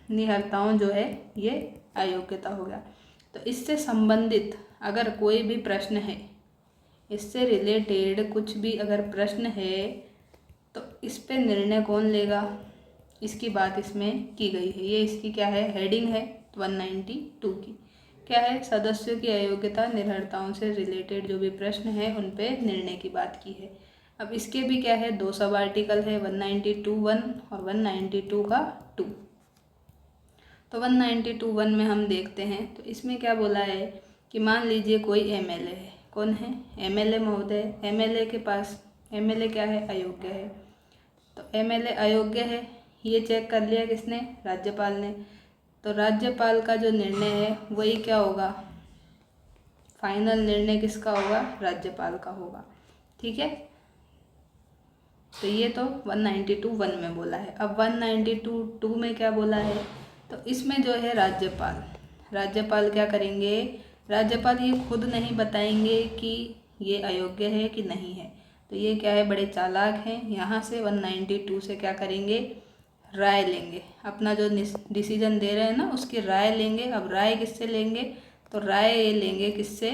निहरताओं जो है ये अयोग्यता हो गया। तो इससे संबंधित अगर कोई भी प्रश्न है, इससे रिलेटेड कुछ भी अगर प्रश्न है तो इस पे निर्णय कौन लेगा, इसकी बात इसमें की गई है। ये इसकी क्या है, हेडिंग है 192 की, क्या है, सदस्यों की अयोग्यता निरर्हताओं से रिलेटेड जो भी प्रश्न है उन पे निर्णय की बात की है। अब इसके भी क्या है, 2 सब आर्टिकल है, 192(1) और 192(2). तो 192(1) में हम देखते हैं तो इसमें क्या बोला है कि मान लीजिए कोई एमएलए है, कौन है, एमएलए महोदय। एमएलए के पास, एमएलए क्या है, अयोग्य है। तो एमएलए अयोग्य है, ये चेक कर लिया किसने, राज्यपाल ने। तो राज्यपाल का जो निर्णय है वही क्या होगा, फाइनल निर्णय किसका होगा, राज्यपाल का होगा, ठीक है। तो ये तो 192(1) में बोला है। अब 192(2) में क्या बोला है, तो इसमें जो है राज्यपाल क्या करेंगे, राज्यपाल ये खुद नहीं बताएंगे कि ये अयोग्य है कि नहीं है। तो ये क्या है, बड़े चालाक हैं। यहाँ से 192 से क्या करेंगे, राय लेंगे, अपना जो डिसीजन दे रहे हैं ना उसकी राय लेंगे। अब राय किससे लेंगे, तो राय ये लेंगे किससे,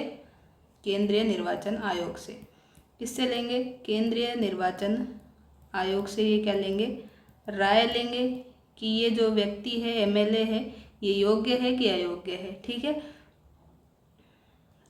केंद्रीय निर्वाचन आयोग से। किससे लेंगे, केंद्रीय निर्वाचन आयोग से ये क्या लेंगे, राय लेंगे कि ये जो व्यक्ति है, एमएलए है, ये योग्य है कि अयोग्य है, ठीक है।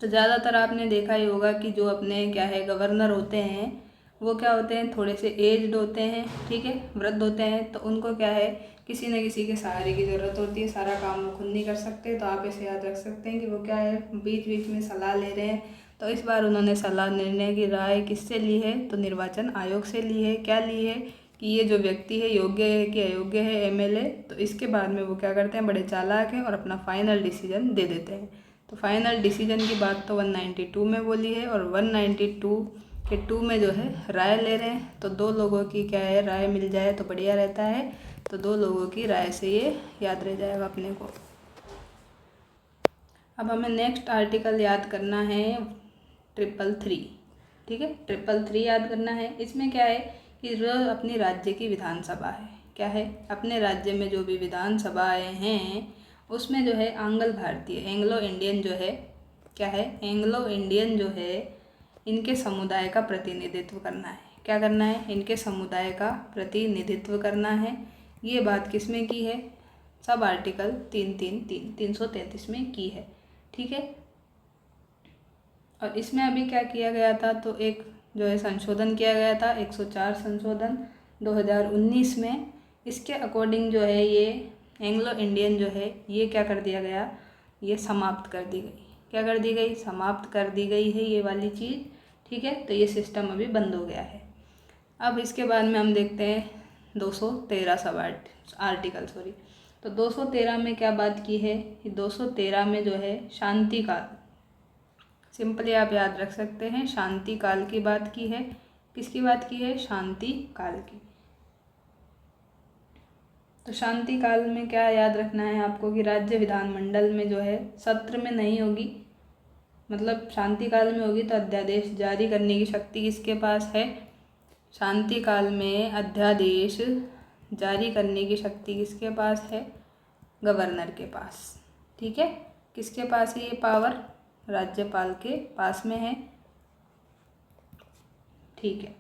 तो ज़्यादातर आपने देखा ही होगा कि जो अपने क्या है गवर्नर होते हैं वो क्या होते हैं, थोड़े से एज्ड होते हैं, ठीक है, वृद्ध होते हैं। तो उनको क्या है, किसी न किसी के सहारे की ज़रूरत होती है, सारा काम वो खुद नहीं कर सकते। तो आप इसे याद रख सकते हैं कि वो क्या है, बीच बीच में सलाह ले रहे हैं। तो इस बार उन्होंने सलाह, निर्णय की राय किससे ली है, तो निर्वाचन आयोग से ली है। क्या ली है कि ये जो व्यक्ति है योग्य है कि अयोग्य है, एमएलए। तो इसके बाद में वो क्या करते हैं, बड़े चालाक हैं और अपना फाइनल डिसीजन दे देते हैं। तो फाइनल डिसीजन की बात तो 192 में बोली है, और 192 के 2 में जो है राय ले रहे हैं। तो 2 लोगों की क्या है, राय मिल जाए तो बढ़िया रहता है। तो 2 लोगों की राय से ये याद रह जाएगा अपने को। अब हमें नेक्स्ट आर्टिकल याद करना है 333, ठीक है, 333 याद करना है। इसमें क्या है कि जो अपनी राज्य की विधानसभा है, क्या है, अपने राज्य में जो भी विधानसभाएं हैं उसमें जो है आंग्ल भारतीय, एंग्लो इंडियन जो है, क्या है, एंग्लो इंडियन जो है, इनके समुदाय का प्रतिनिधित्व करना है। क्या करना है, इनके समुदाय का प्रतिनिधित्व करना है। ये बात किस में की है, सब आर्टिकल 333 में की है, ठीक है। और इसमें अभी क्या किया गया था, तो एक जो है संशोधन किया गया था, 104 संशोधन 2019 में। इसके अकॉर्डिंग जो है ये एंग्लो इंडियन जो है ये क्या कर दिया गया, ये समाप्त कर दी गई। क्या कर दी गई, समाप्त कर दी गई है ये वाली चीज़, ठीक है। तो ये सिस्टम अभी बंद हो गया है। अब इसके बाद में हम देखते हैं 213 सब आर्टिकल। तो 213 में क्या बात की है, 213 में जो है शांति काल, सिंपली आप याद रख सकते हैं, शांति काल की बात की है। किसकी बात की है, शांति काल की। तो शांति काल में क्या याद रखना है आपको कि राज्य विधानमंडल में जो है सत्र में नहीं होगी, मतलब शांति काल में होगी तो अध्यादेश जारी करने की शक्ति किसके पास है, शांति काल में अध्यादेश जारी करने की शक्ति किसके पास है, गवर्नर के पास, ठीक है। किसके पास है ये पावर, राज्यपाल के पास में है, ठीक है।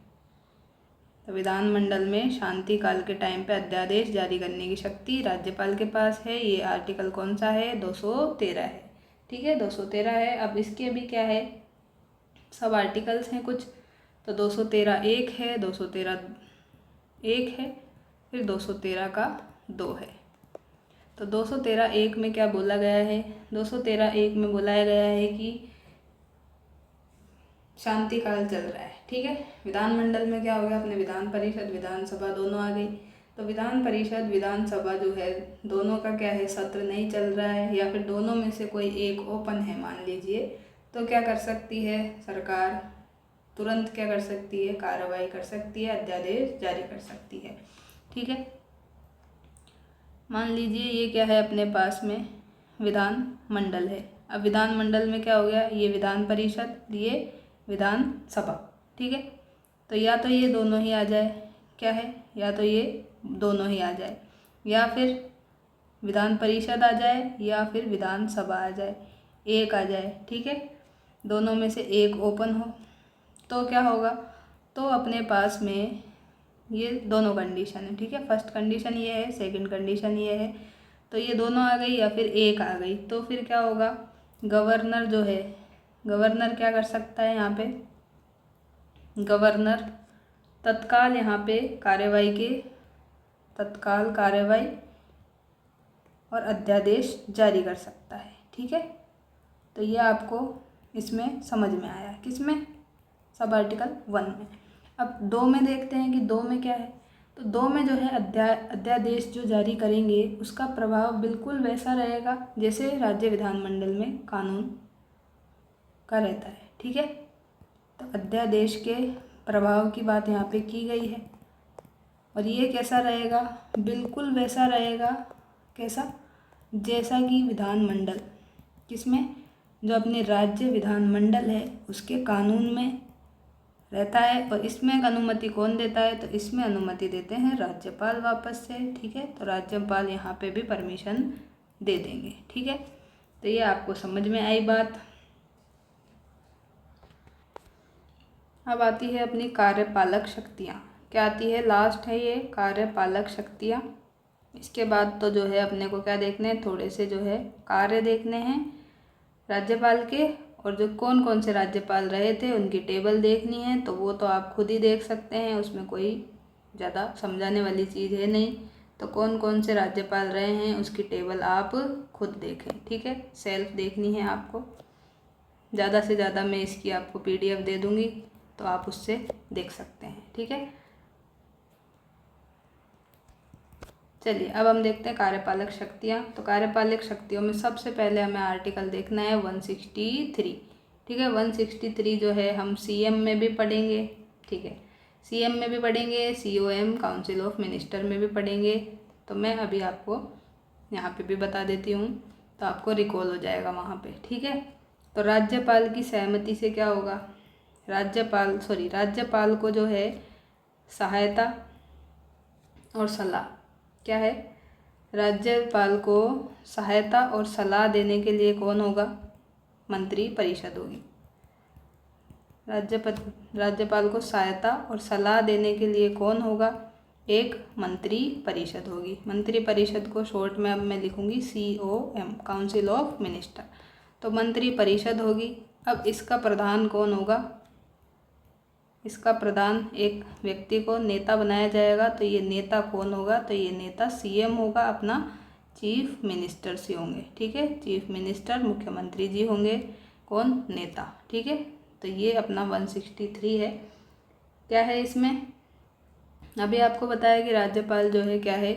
तो विधानमंडल में शांति काल के टाइम पे अध्यादेश जारी करने की शक्ति राज्यपाल के पास है। ये आर्टिकल कौन सा है? 213 है। ठीक है, 213 है। अब इसके भी क्या है, सब आर्टिकल्स हैं कुछ। तो 213 एक है, 213 एक है, फिर 213 का 2 है। तो 213 एक में क्या बोला गया है? 213 एक में बोलाया गया है कि शांति काल चल रहा है। ठीक है, विधानमंडल में क्या हो गया, अपने विधान परिषद विधानसभा दोनों आ गई। तो विधान परिषद विधानसभा जो है दोनों का क्या है, सत्र नहीं चल रहा है, या फिर दोनों में से कोई एक ओपन है मान लीजिए, तो क्या कर सकती है सरकार? तुरंत क्या कर सकती है? कार्रवाई कर सकती है, अध्यादेश जारी कर सकती है। ठीक है, मान लीजिए ये क्या है, अपने पास में विधान मंडल है। अब विधान मंडल में क्या हो गया, ये विधान परिषद, ये विधानसभा। ठीक है, तो या तो ये दोनों ही आ जाए, क्या है, या तो ये दोनों ही आ जाए, या फिर विधान परिषद आ जाए, या फिर विधानसभा आ जाए, एक आ जाए। ठीक है, दोनों में से एक ओपन हो तो क्या होगा, तो अपने पास में ये दोनों कंडीशन है। ठीक है, फर्स्ट कंडीशन ये है, सेकंड कंडीशन ये है। तो ये दोनों आ गई या फिर एक आ गई, तो फिर क्या होगा, गवर्नर जो है, गवर्नर क्या कर सकता है यहाँ पे, गवर्नर तत्काल यहाँ पे तत्काल कार्यवाही और अध्यादेश जारी कर सकता है। ठीक है, तो ये आपको इसमें समझ में आया, किसमें, सब आर्टिकल 1 में। अब 2 में देखते हैं कि 2 में क्या है। तो 2 में जो है अध्यादेश जो जारी करेंगे उसका प्रभाव बिल्कुल वैसा रहेगा जैसे राज्य विधानमंडल में कानून का रहता है। ठीक है, तो अध्यादेश के प्रभाव की बात यहाँ पे की गई है, और ये कैसा रहेगा, बिल्कुल वैसा रहेगा, कैसा, जैसा कि विधानमंडल, किसमें, जो अपने राज्य विधानमंडल है उसके कानून में रहता है। और इसमें अनुमति कौन देता है, तो इसमें अनुमति देते हैं राज्यपाल वापस से। ठीक है, तो राज्यपाल यहाँ पे भी परमिशन दे देंगे। ठीक है, तो ये आपको समझ में आई बात। अब आती है अपनी कार्यपालक शक्तियाँ, क्या आती है, लास्ट है ये कार्यपालक शक्तियाँ। इसके बाद तो जो है अपने को क्या देखने हैं, थोड़े से जो है कार्य देखने हैं राज्यपाल के, और जो कौन कौन से राज्यपाल रहे थे उनकी टेबल देखनी है। तो वो तो आप खुद ही देख सकते हैं, उसमें कोई ज़्यादा समझाने वाली चीज़ है नहीं। तो कौन कौन से राज्यपाल रहे हैं उसकी टेबल आप खुद देखें। ठीक है, सेल्फ देखनी है आपको। ज़्यादा से ज़्यादा मैं इसकी आपको PDF दे दूँगी, तो आप उससे देख सकते हैं। ठीक है, चलिए अब हम देखते हैं कार्यपालक शक्तियाँ। तो कार्यपालक शक्तियों में सबसे पहले हमें आर्टिकल देखना है 163। ठीक है, 163 जो है हम CM में भी पढ़ेंगे। ठीक है, CM में भी पढ़ेंगे, COM काउंसिल ऑफ मिनिस्टर में भी पढ़ेंगे। तो मैं अभी आपको यहाँ पे भी बता देती हूँ, तो आपको रिकॉल हो जाएगा वहाँ पे। ठीक है, तो राज्यपाल की सहमति से क्या होगा, राज्यपाल को जो है सहायता और सलाह, क्या है, राज्यपाल को सहायता और सलाह देने के लिए कौन होगा, मंत्री परिषद होगी। राज्यपाल को सहायता और सलाह देने के लिए कौन होगा, एक मंत्री परिषद होगी। मंत्री परिषद को शॉर्ट में अब मैं लिखूंगी COM काउंसिल ऑफ मिनिस्टर। तो मंत्री परिषद होगी। अब इसका प्रधान कौन होगा, इसका प्रधान एक व्यक्ति को नेता बनाया जाएगा। तो ये नेता कौन होगा, तो ये नेता CM होगा, अपना चीफ मिनिस्टर से होंगे। ठीक है, चीफ मिनिस्टर मुख्यमंत्री जी होंगे, कौन, नेता। ठीक है, तो ये अपना 163 है। क्या है इसमें, अभी आपको बताया कि राज्यपाल जो है क्या है,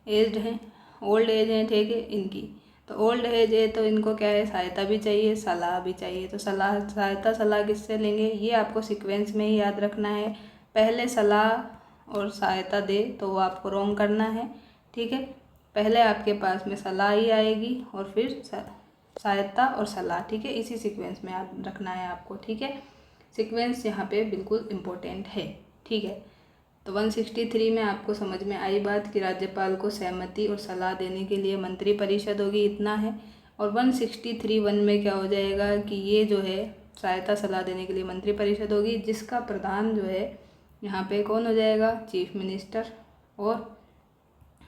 एज्ड हैं, ओल्ड एज हैं। ठीक है, इनकी तो ओल्ड एज है, तो इनको क्या है, सहायता भी चाहिए, सलाह भी चाहिए। तो सहायता सलाह किससे लेंगे, ये आपको सीक्वेंस में ही याद रखना है। पहले सलाह और सहायता दे तो वो आपको रॉन्ग करना है। ठीक है, पहले आपके पास में सलाह ही आएगी और फिर सहायता और सलाह। ठीक है, इसी सीक्वेंस में याद रखना है आपको। ठीक है, सीक्वेंस यहाँ पे बिल्कुल इम्पोर्टेंट है। ठीक है, तो 163 में आपको समझ में आई बात कि राज्यपाल को सहमति और सलाह देने के लिए मंत्री परिषद होगी, इतना है। और 163(1) में क्या हो जाएगा कि ये जो है सहायता सलाह देने के लिए मंत्री परिषद होगी, जिसका प्रधान जो है यहाँ पे कौन हो जाएगा, चीफ मिनिस्टर। और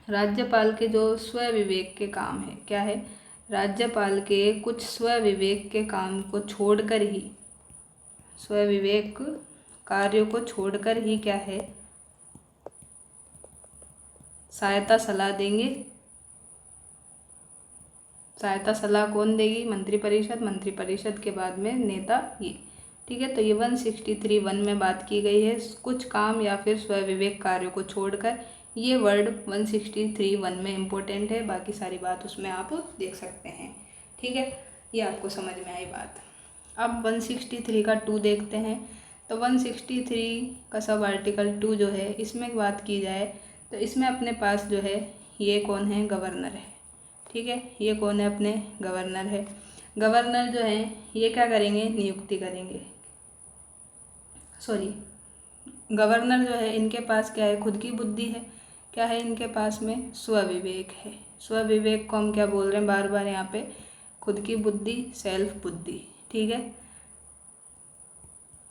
राज्यपाल के जो स्वविवेक के काम है, क्या है, राज्यपाल के कुछ स्वविवेक के काम को छोड़कर ही, स्वविवेक कार्यों को छोड़कर ही क्या है, सहायता सलाह देंगे। सहायता सलाह कौन देगी, मंत्रिपरिषद। मंत्रिपरिषद के बाद में नेता ये, ठीक है। तो ये 163(1) में बात की गई है, कुछ काम या फिर स्वविवेक कार्यों को छोड़कर। ये वर्ड 163(1) में इम्पोर्टेंट है, बाकी सारी बात उसमें आप देख सकते हैं, ठीक है। ये आपको समझ में आई बात। अब 163 का 2 देखते हैं। तो 163 का सब आर्टिकल 2 जो है, इसमें बात की जाए तो इसमें अपने पास जो है ये कौन है, गवर्नर है, ठीक है। ये कौन है, अपने गवर्नर है। गवर्नर जो है ये क्या करेंगे, नियुक्ति करेंगे। सॉरी, गवर्नर जो है इनके पास क्या है, खुद की बुद्धि है। क्या है इनके पास में, स्वविवेक है। स्वविवेक को हम क्या बोल रहे हैं बार बार यहाँ पे, खुद की बुद्धि, सेल्फ बुद्धि, ठीक है।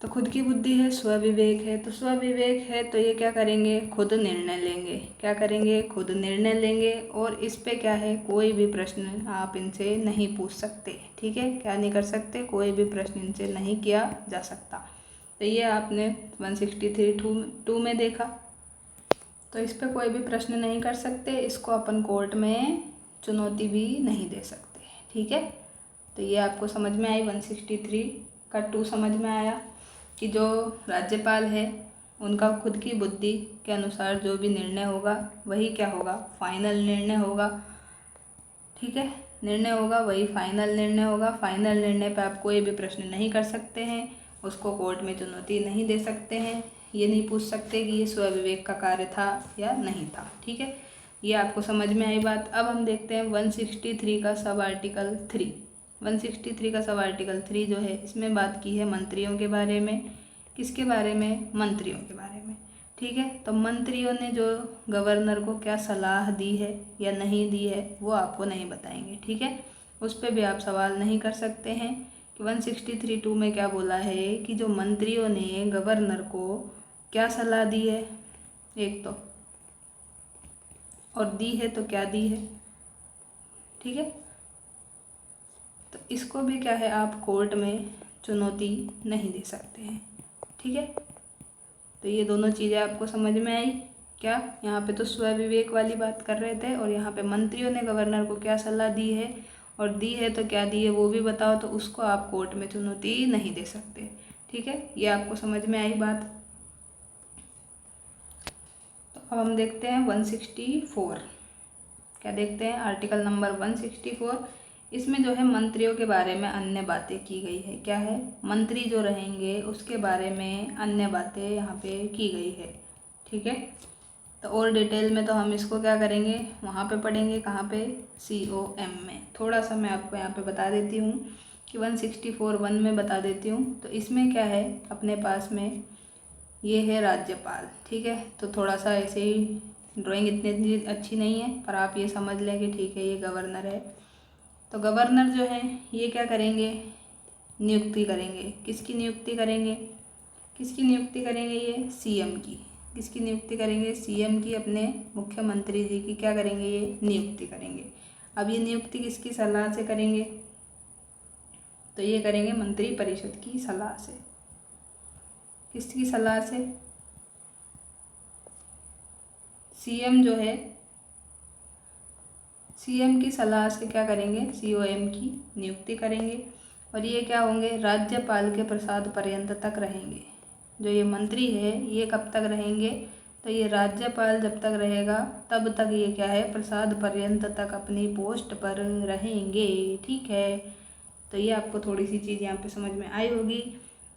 तो खुद की बुद्धि है, स्वविवेक है। तो स्वविवेक है तो ये क्या करेंगे, खुद निर्णय लेंगे। क्या करेंगे, खुद निर्णय लेंगे। और इस पे क्या है, कोई भी प्रश्न आप इनसे नहीं पूछ सकते, ठीक है। क्या नहीं कर सकते, कोई भी प्रश्न इनसे नहीं किया जा सकता। तो ये आपने 163(2) में देखा। तो इस पे कोई भी प्रश्न नहीं कर सकते, इसको अपन कोर्ट में चुनौती भी नहीं दे सकते, ठीक है। तो ये आपको समझ में आई, 163 का 2 समझ में आया कि जो राज्यपाल है उनका खुद की बुद्धि के अनुसार जो भी निर्णय होगा वही क्या होगा, फाइनल निर्णय होगा, ठीक है। निर्णय होगा वही फाइनल निर्णय होगा। फाइनल निर्णय पे आप कोई भी प्रश्न नहीं कर सकते हैं, उसको कोर्ट में चुनौती नहीं दे सकते हैं, ये नहीं पूछ सकते कि ये स्वविवेक का कार्य था या नहीं था, ठीक है। ये आपको समझ में आई बात। अब हम देखते हैं 163 का सब आर्टिकल 3। 163 का सब आर्टिकल 3 जो है, इसमें बात की है मंत्रियों के बारे में। किसके बारे में, मंत्रियों के बारे में, ठीक है। तो मंत्रियों ने जो गवर्नर को क्या सलाह दी है या नहीं दी है वो आपको नहीं बताएंगे, ठीक है। उस पर भी आप सवाल नहीं कर सकते हैं कि 163(2) में क्या बोला है कि जो मंत्रियों ने गवर्नर को क्या सलाह दी है, एक तो, और दी है तो क्या दी है, ठीक है। तो इसको भी क्या है, आप कोर्ट में चुनौती नहीं दे सकते हैं, ठीक है। तो ये दोनों चीज़ें आपको समझ में आई क्या। यहाँ पे तो स्वविवेक वाली बात कर रहे थे, और यहाँ पे मंत्रियों ने गवर्नर को क्या सलाह दी है, और दी है तो क्या दी है वो भी बताओ, तो उसको आप कोर्ट में चुनौती नहीं दे सकते, ठीक है। ये आपको समझ में आई बात। तो अब हम देखते हैं 164। क्या देखते हैं, आर्टिकल नंबर 164। इसमें जो है मंत्रियों के बारे में अन्य बातें की गई है। क्या है, मंत्री जो रहेंगे उसके बारे में अन्य बातें यहाँ पे की गई है, ठीक है। तो और डिटेल में तो हम इसको क्या करेंगे, वहाँ पे पढ़ेंगे, कहाँ पे, COM में। थोड़ा सा मैं आपको यहाँ पे बता देती हूँ कि 164(1) में बता देती हूँ। तो इसमें क्या है, अपने पास में ये है राज्यपाल, ठीक है। तो थोड़ा सा ऐसे ही, ड्राइंग इतनी अच्छी नहीं है पर आप ये समझ लें कि ठीक है ये गवर्नर है। तो गवर्नर जो है ये क्या करेंगे, नियुक्ति करेंगे। किसकी नियुक्ति करेंगे, किसकी नियुक्ति करेंगे, ये CM की। किसकी नियुक्ति करेंगे, CM की, अपने मुख्यमंत्री जी की क्या करेंगे, ये नियुक्ति करेंगे। अब ये नियुक्ति किसकी सलाह से करेंगे, तो ये करेंगे मंत्रिपरिषद की सलाह से। किसकी सलाह से, CM जो है, CM की सलाह से क्या करेंगे, COM की नियुक्ति करेंगे। और ये क्या होंगे, राज्यपाल के प्रसाद पर्यंत तक रहेंगे। जो ये मंत्री है ये कब तक रहेंगे, तो ये राज्यपाल जब तक रहेगा तब तक ये क्या है, प्रसाद पर्यंत तक अपनी पोस्ट पर रहेंगे, ठीक है। तो ये आपको थोड़ी सी चीज़ यहाँ पे समझ में आई होगी।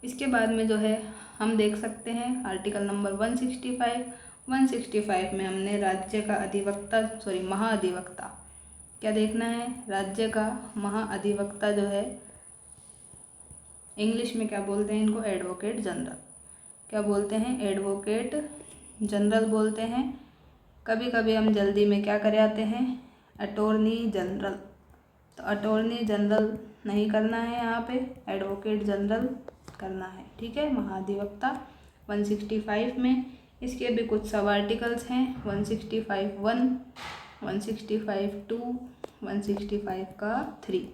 इसके बाद में जो है हम देख सकते हैं आर्टिकल नंबर 165। 165 में हमने राज्य का अधिवक्ता, महाअधिवक्ता, क्या देखना है, राज्य का महाअधिवक्ता जो है, इंग्लिश में क्या बोलते हैं इनको, एडवोकेट जनरल। क्या बोलते हैं, एडवोकेट जनरल बोलते हैं। कभी कभी हम जल्दी में क्या कर आते हैं, अटॉर्नी जनरल। तो अटॉर्नी जनरल नहीं करना है यहाँ पे, एडवोकेट जनरल करना है, ठीक है, महाधिवक्ता। 165 में इसके भी कुछ सब आर्टिकल्स हैं, 165(1), 165(2), 165 का 3,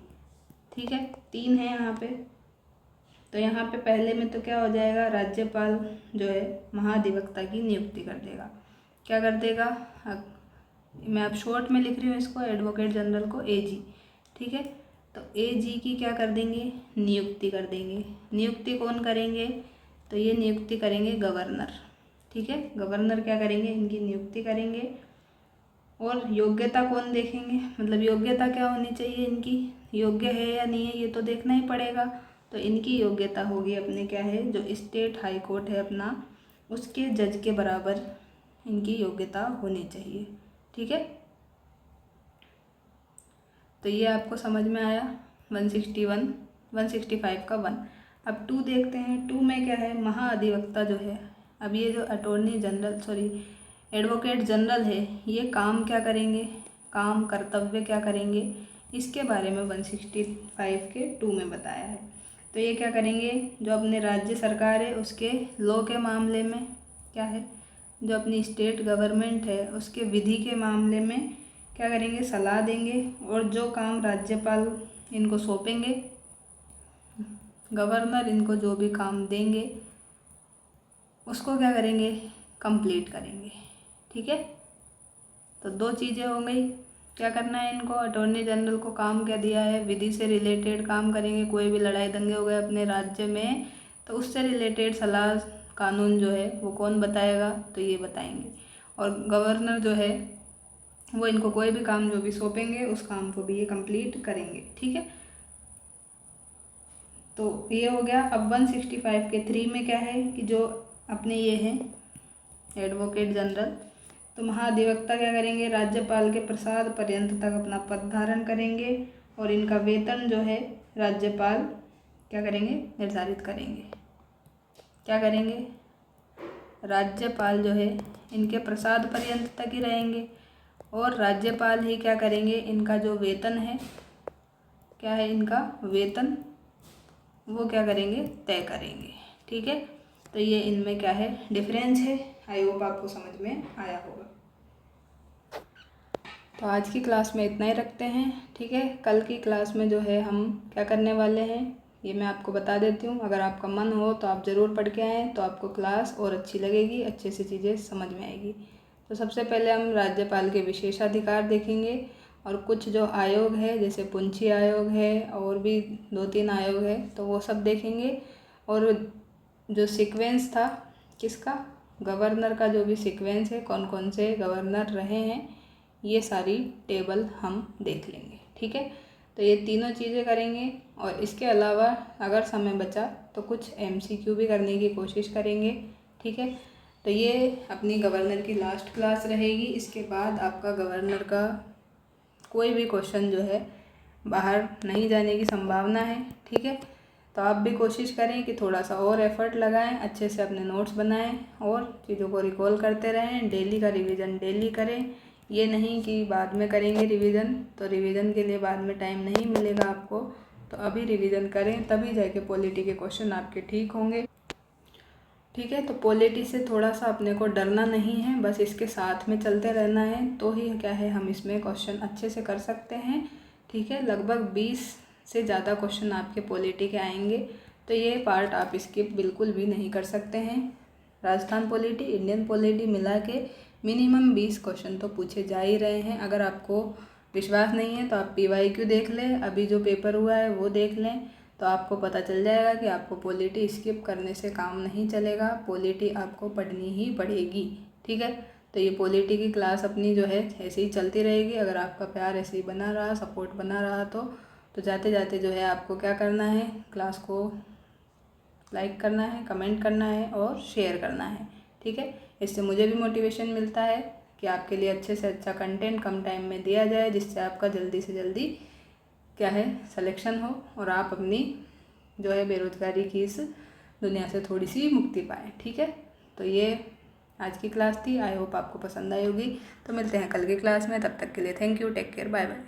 ठीक है, 3 है यहाँ पे। तो यहाँ पे पहले में तो क्या हो जाएगा, राज्यपाल जो है महाधिवक्ता की नियुक्ति कर देगा। क्या कर देगा, मैं अब शॉर्ट में लिख रही हूँ इसको, एडवोकेट जनरल को एजी, ठीक है। तो एजी की क्या कर देंगे, नियुक्ति कर देंगे। नियुक्ति कौन करेंगे, तो ये नियुक्ति करेंगे गवर्नर, ठीक है। गवर्नर क्या करेंगे, इनकी नियुक्ति करेंगे। और योग्यता कौन देखेंगे, मतलब योग्यता क्या होनी चाहिए इनकी, योग्य है या नहीं है ये तो देखना ही पड़ेगा। तो इनकी योग्यता होगी अपने क्या है, जो स्टेट हाई कोर्ट है अपना, उसके जज के बराबर इनकी योग्यता होनी चाहिए, ठीक है। तो ये आपको समझ में आया 161, 165 का 1। अब 2 देखते हैं। 2 में क्या है, महाअधिवक्ता जो है, अब ये जो अटॉर्नी जनरल एडवोकेट जनरल है, ये काम क्या करेंगे, काम कर्तव्य क्या करेंगे, इसके बारे में 165 के 2 में बताया है। तो ये क्या करेंगे, जो अपने राज्य सरकार है उसके लॉ के मामले में क्या है, जो अपनी स्टेट गवर्नमेंट है उसके विधि के मामले में क्या करेंगे, सलाह देंगे। और जो काम राज्यपाल इनको सौंपेंगे, गवर्नर इनको जो भी काम देंगे उसको क्या करेंगे, कंप्लीट करेंगे, ठीक है। तो 2 चीज़ें हो गई, क्या करना है इनको, अटॉर्नी जनरल को काम क्या दिया है, विधि से रिलेटेड काम करेंगे। कोई भी लड़ाई दंगे हो गए अपने राज्य में तो उससे रिलेटेड सलाह कानून जो है वो कौन बताएगा, तो ये बताएंगे। और गवर्नर जो है वो इनको कोई भी काम जो भी सौंपेंगे उस काम को भी ये कंप्लीट करेंगे, ठीक है। तो ये हो गया। अब 165 के 3 में क्या है कि जो अपने ये हैं एडवोकेट जनरल, तो महाधिवक्ता क्या करेंगे, राज्यपाल के प्रसाद पर्यंत तक अपना पद धारण करेंगे। और इनका वेतन जो है राज्यपाल क्या करेंगे, निर्धारित करेंगे। क्या करेंगे, राज्यपाल जो है इनके प्रसाद पर्यंत तक ही रहेंगे और राज्यपाल ही क्या करेंगे, इनका जो वेतन है, क्या है इनका वेतन, वो क्या करेंगे, तय करेंगे, ठीक है। तो ये इनमें क्या है, डिफरेंस है। आई होप आपको समझ में आया होगा। तो आज की क्लास में इतना ही रखते हैं, ठीक है। कल की क्लास में जो है हम क्या करने वाले हैं ये मैं आपको बता देती हूँ। अगर आपका मन हो तो आप ज़रूर पढ़ के आएँ, तो आपको क्लास और अच्छी लगेगी, अच्छे से चीज़ें समझ में आएगी। तो सबसे पहले हम राज्यपाल के विशेषाधिकार देखेंगे और कुछ जो आयोग है, जैसे पुंछी आयोग है और भी 2-3 आयोग है, तो वो सब देखेंगे। और जो सीक्वेंस था किसका, गवर्नर का जो भी सीक्वेंस है, कौन कौन से गवर्नर रहे हैं, ये सारी टेबल हम देख लेंगे, ठीक है। तो ये तीनों चीज़ें करेंगे। और इसके अलावा अगर समय बचा तो कुछ MCQ भी करने की कोशिश करेंगे, ठीक है। तो ये अपनी गवर्नर की लास्ट क्लास रहेगी। इसके बाद आपका गवर्नर का कोई भी क्वेश्चन जो है बाहर नहीं जाने की संभावना है, ठीक है। तो आप भी कोशिश करें कि थोड़ा सा और एफर्ट लगाएं, अच्छे से अपने नोट्स बनाएं और चीज़ों को रिकॉल करते रहें। डेली का रिवीजन डेली करें, ये नहीं कि बाद में करेंगे रिवीजन, तो रिवीजन के लिए बाद में टाइम नहीं मिलेगा आपको। तो अभी रिवीजन करें, तभी जाके पॉलिटी के क्वेश्चन आपके ठीक होंगे, ठीक है। तो पॉलिटी से थोड़ा सा अपने को डरना नहीं है, बस इसके साथ में चलते रहना है, तो ही क्या है हम इसमें क्वेश्चन अच्छे से कर सकते हैं, ठीक है। लगभग 20 से ज़्यादा क्वेश्चन आपके पॉलिटी के आएंगे, तो ये पार्ट आप स्किप बिल्कुल भी नहीं कर सकते हैं। राजस्थान पॉलिटी, इंडियन पॉलिटी मिला के मिनिमम 20 क्वेश्चन तो पूछे जा ही रहे हैं। अगर आपको विश्वास नहीं है तो आप PYQ देख लें, अभी जो पेपर हुआ है वो देख लें, तो आपको पता चल जाएगा कि आपको पॉलिटी स्किप करने से काम नहीं चलेगा, पॉलिटी आपको पढ़नी ही पड़ेगी, ठीक है। तो ये पॉलिटी की क्लास अपनी जो है ऐसे ही चलती रहेगी। अगर आपका प्यार ऐसे ही बना रहा, सपोर्ट बना रहा, तो जाते जाते जो है आपको क्या करना है, क्लास को लाइक करना है, कमेंट करना है और शेयर करना है, ठीक है। इससे मुझे भी मोटिवेशन मिलता है कि आपके लिए अच्छे से अच्छा कंटेंट कम टाइम में दिया जाए, जिससे आपका जल्दी से जल्दी क्या है सिलेक्शन हो और आप अपनी जो है बेरोज़गारी की इस दुनिया से थोड़ी सी मुक्ति पाएँ, ठीक है। तो ये आज की क्लास थी, आई होप आपको पसंद आई होगी। तो मिलते हैं कल की क्लास में, तब तक के लिए thank you, take care, bye bye.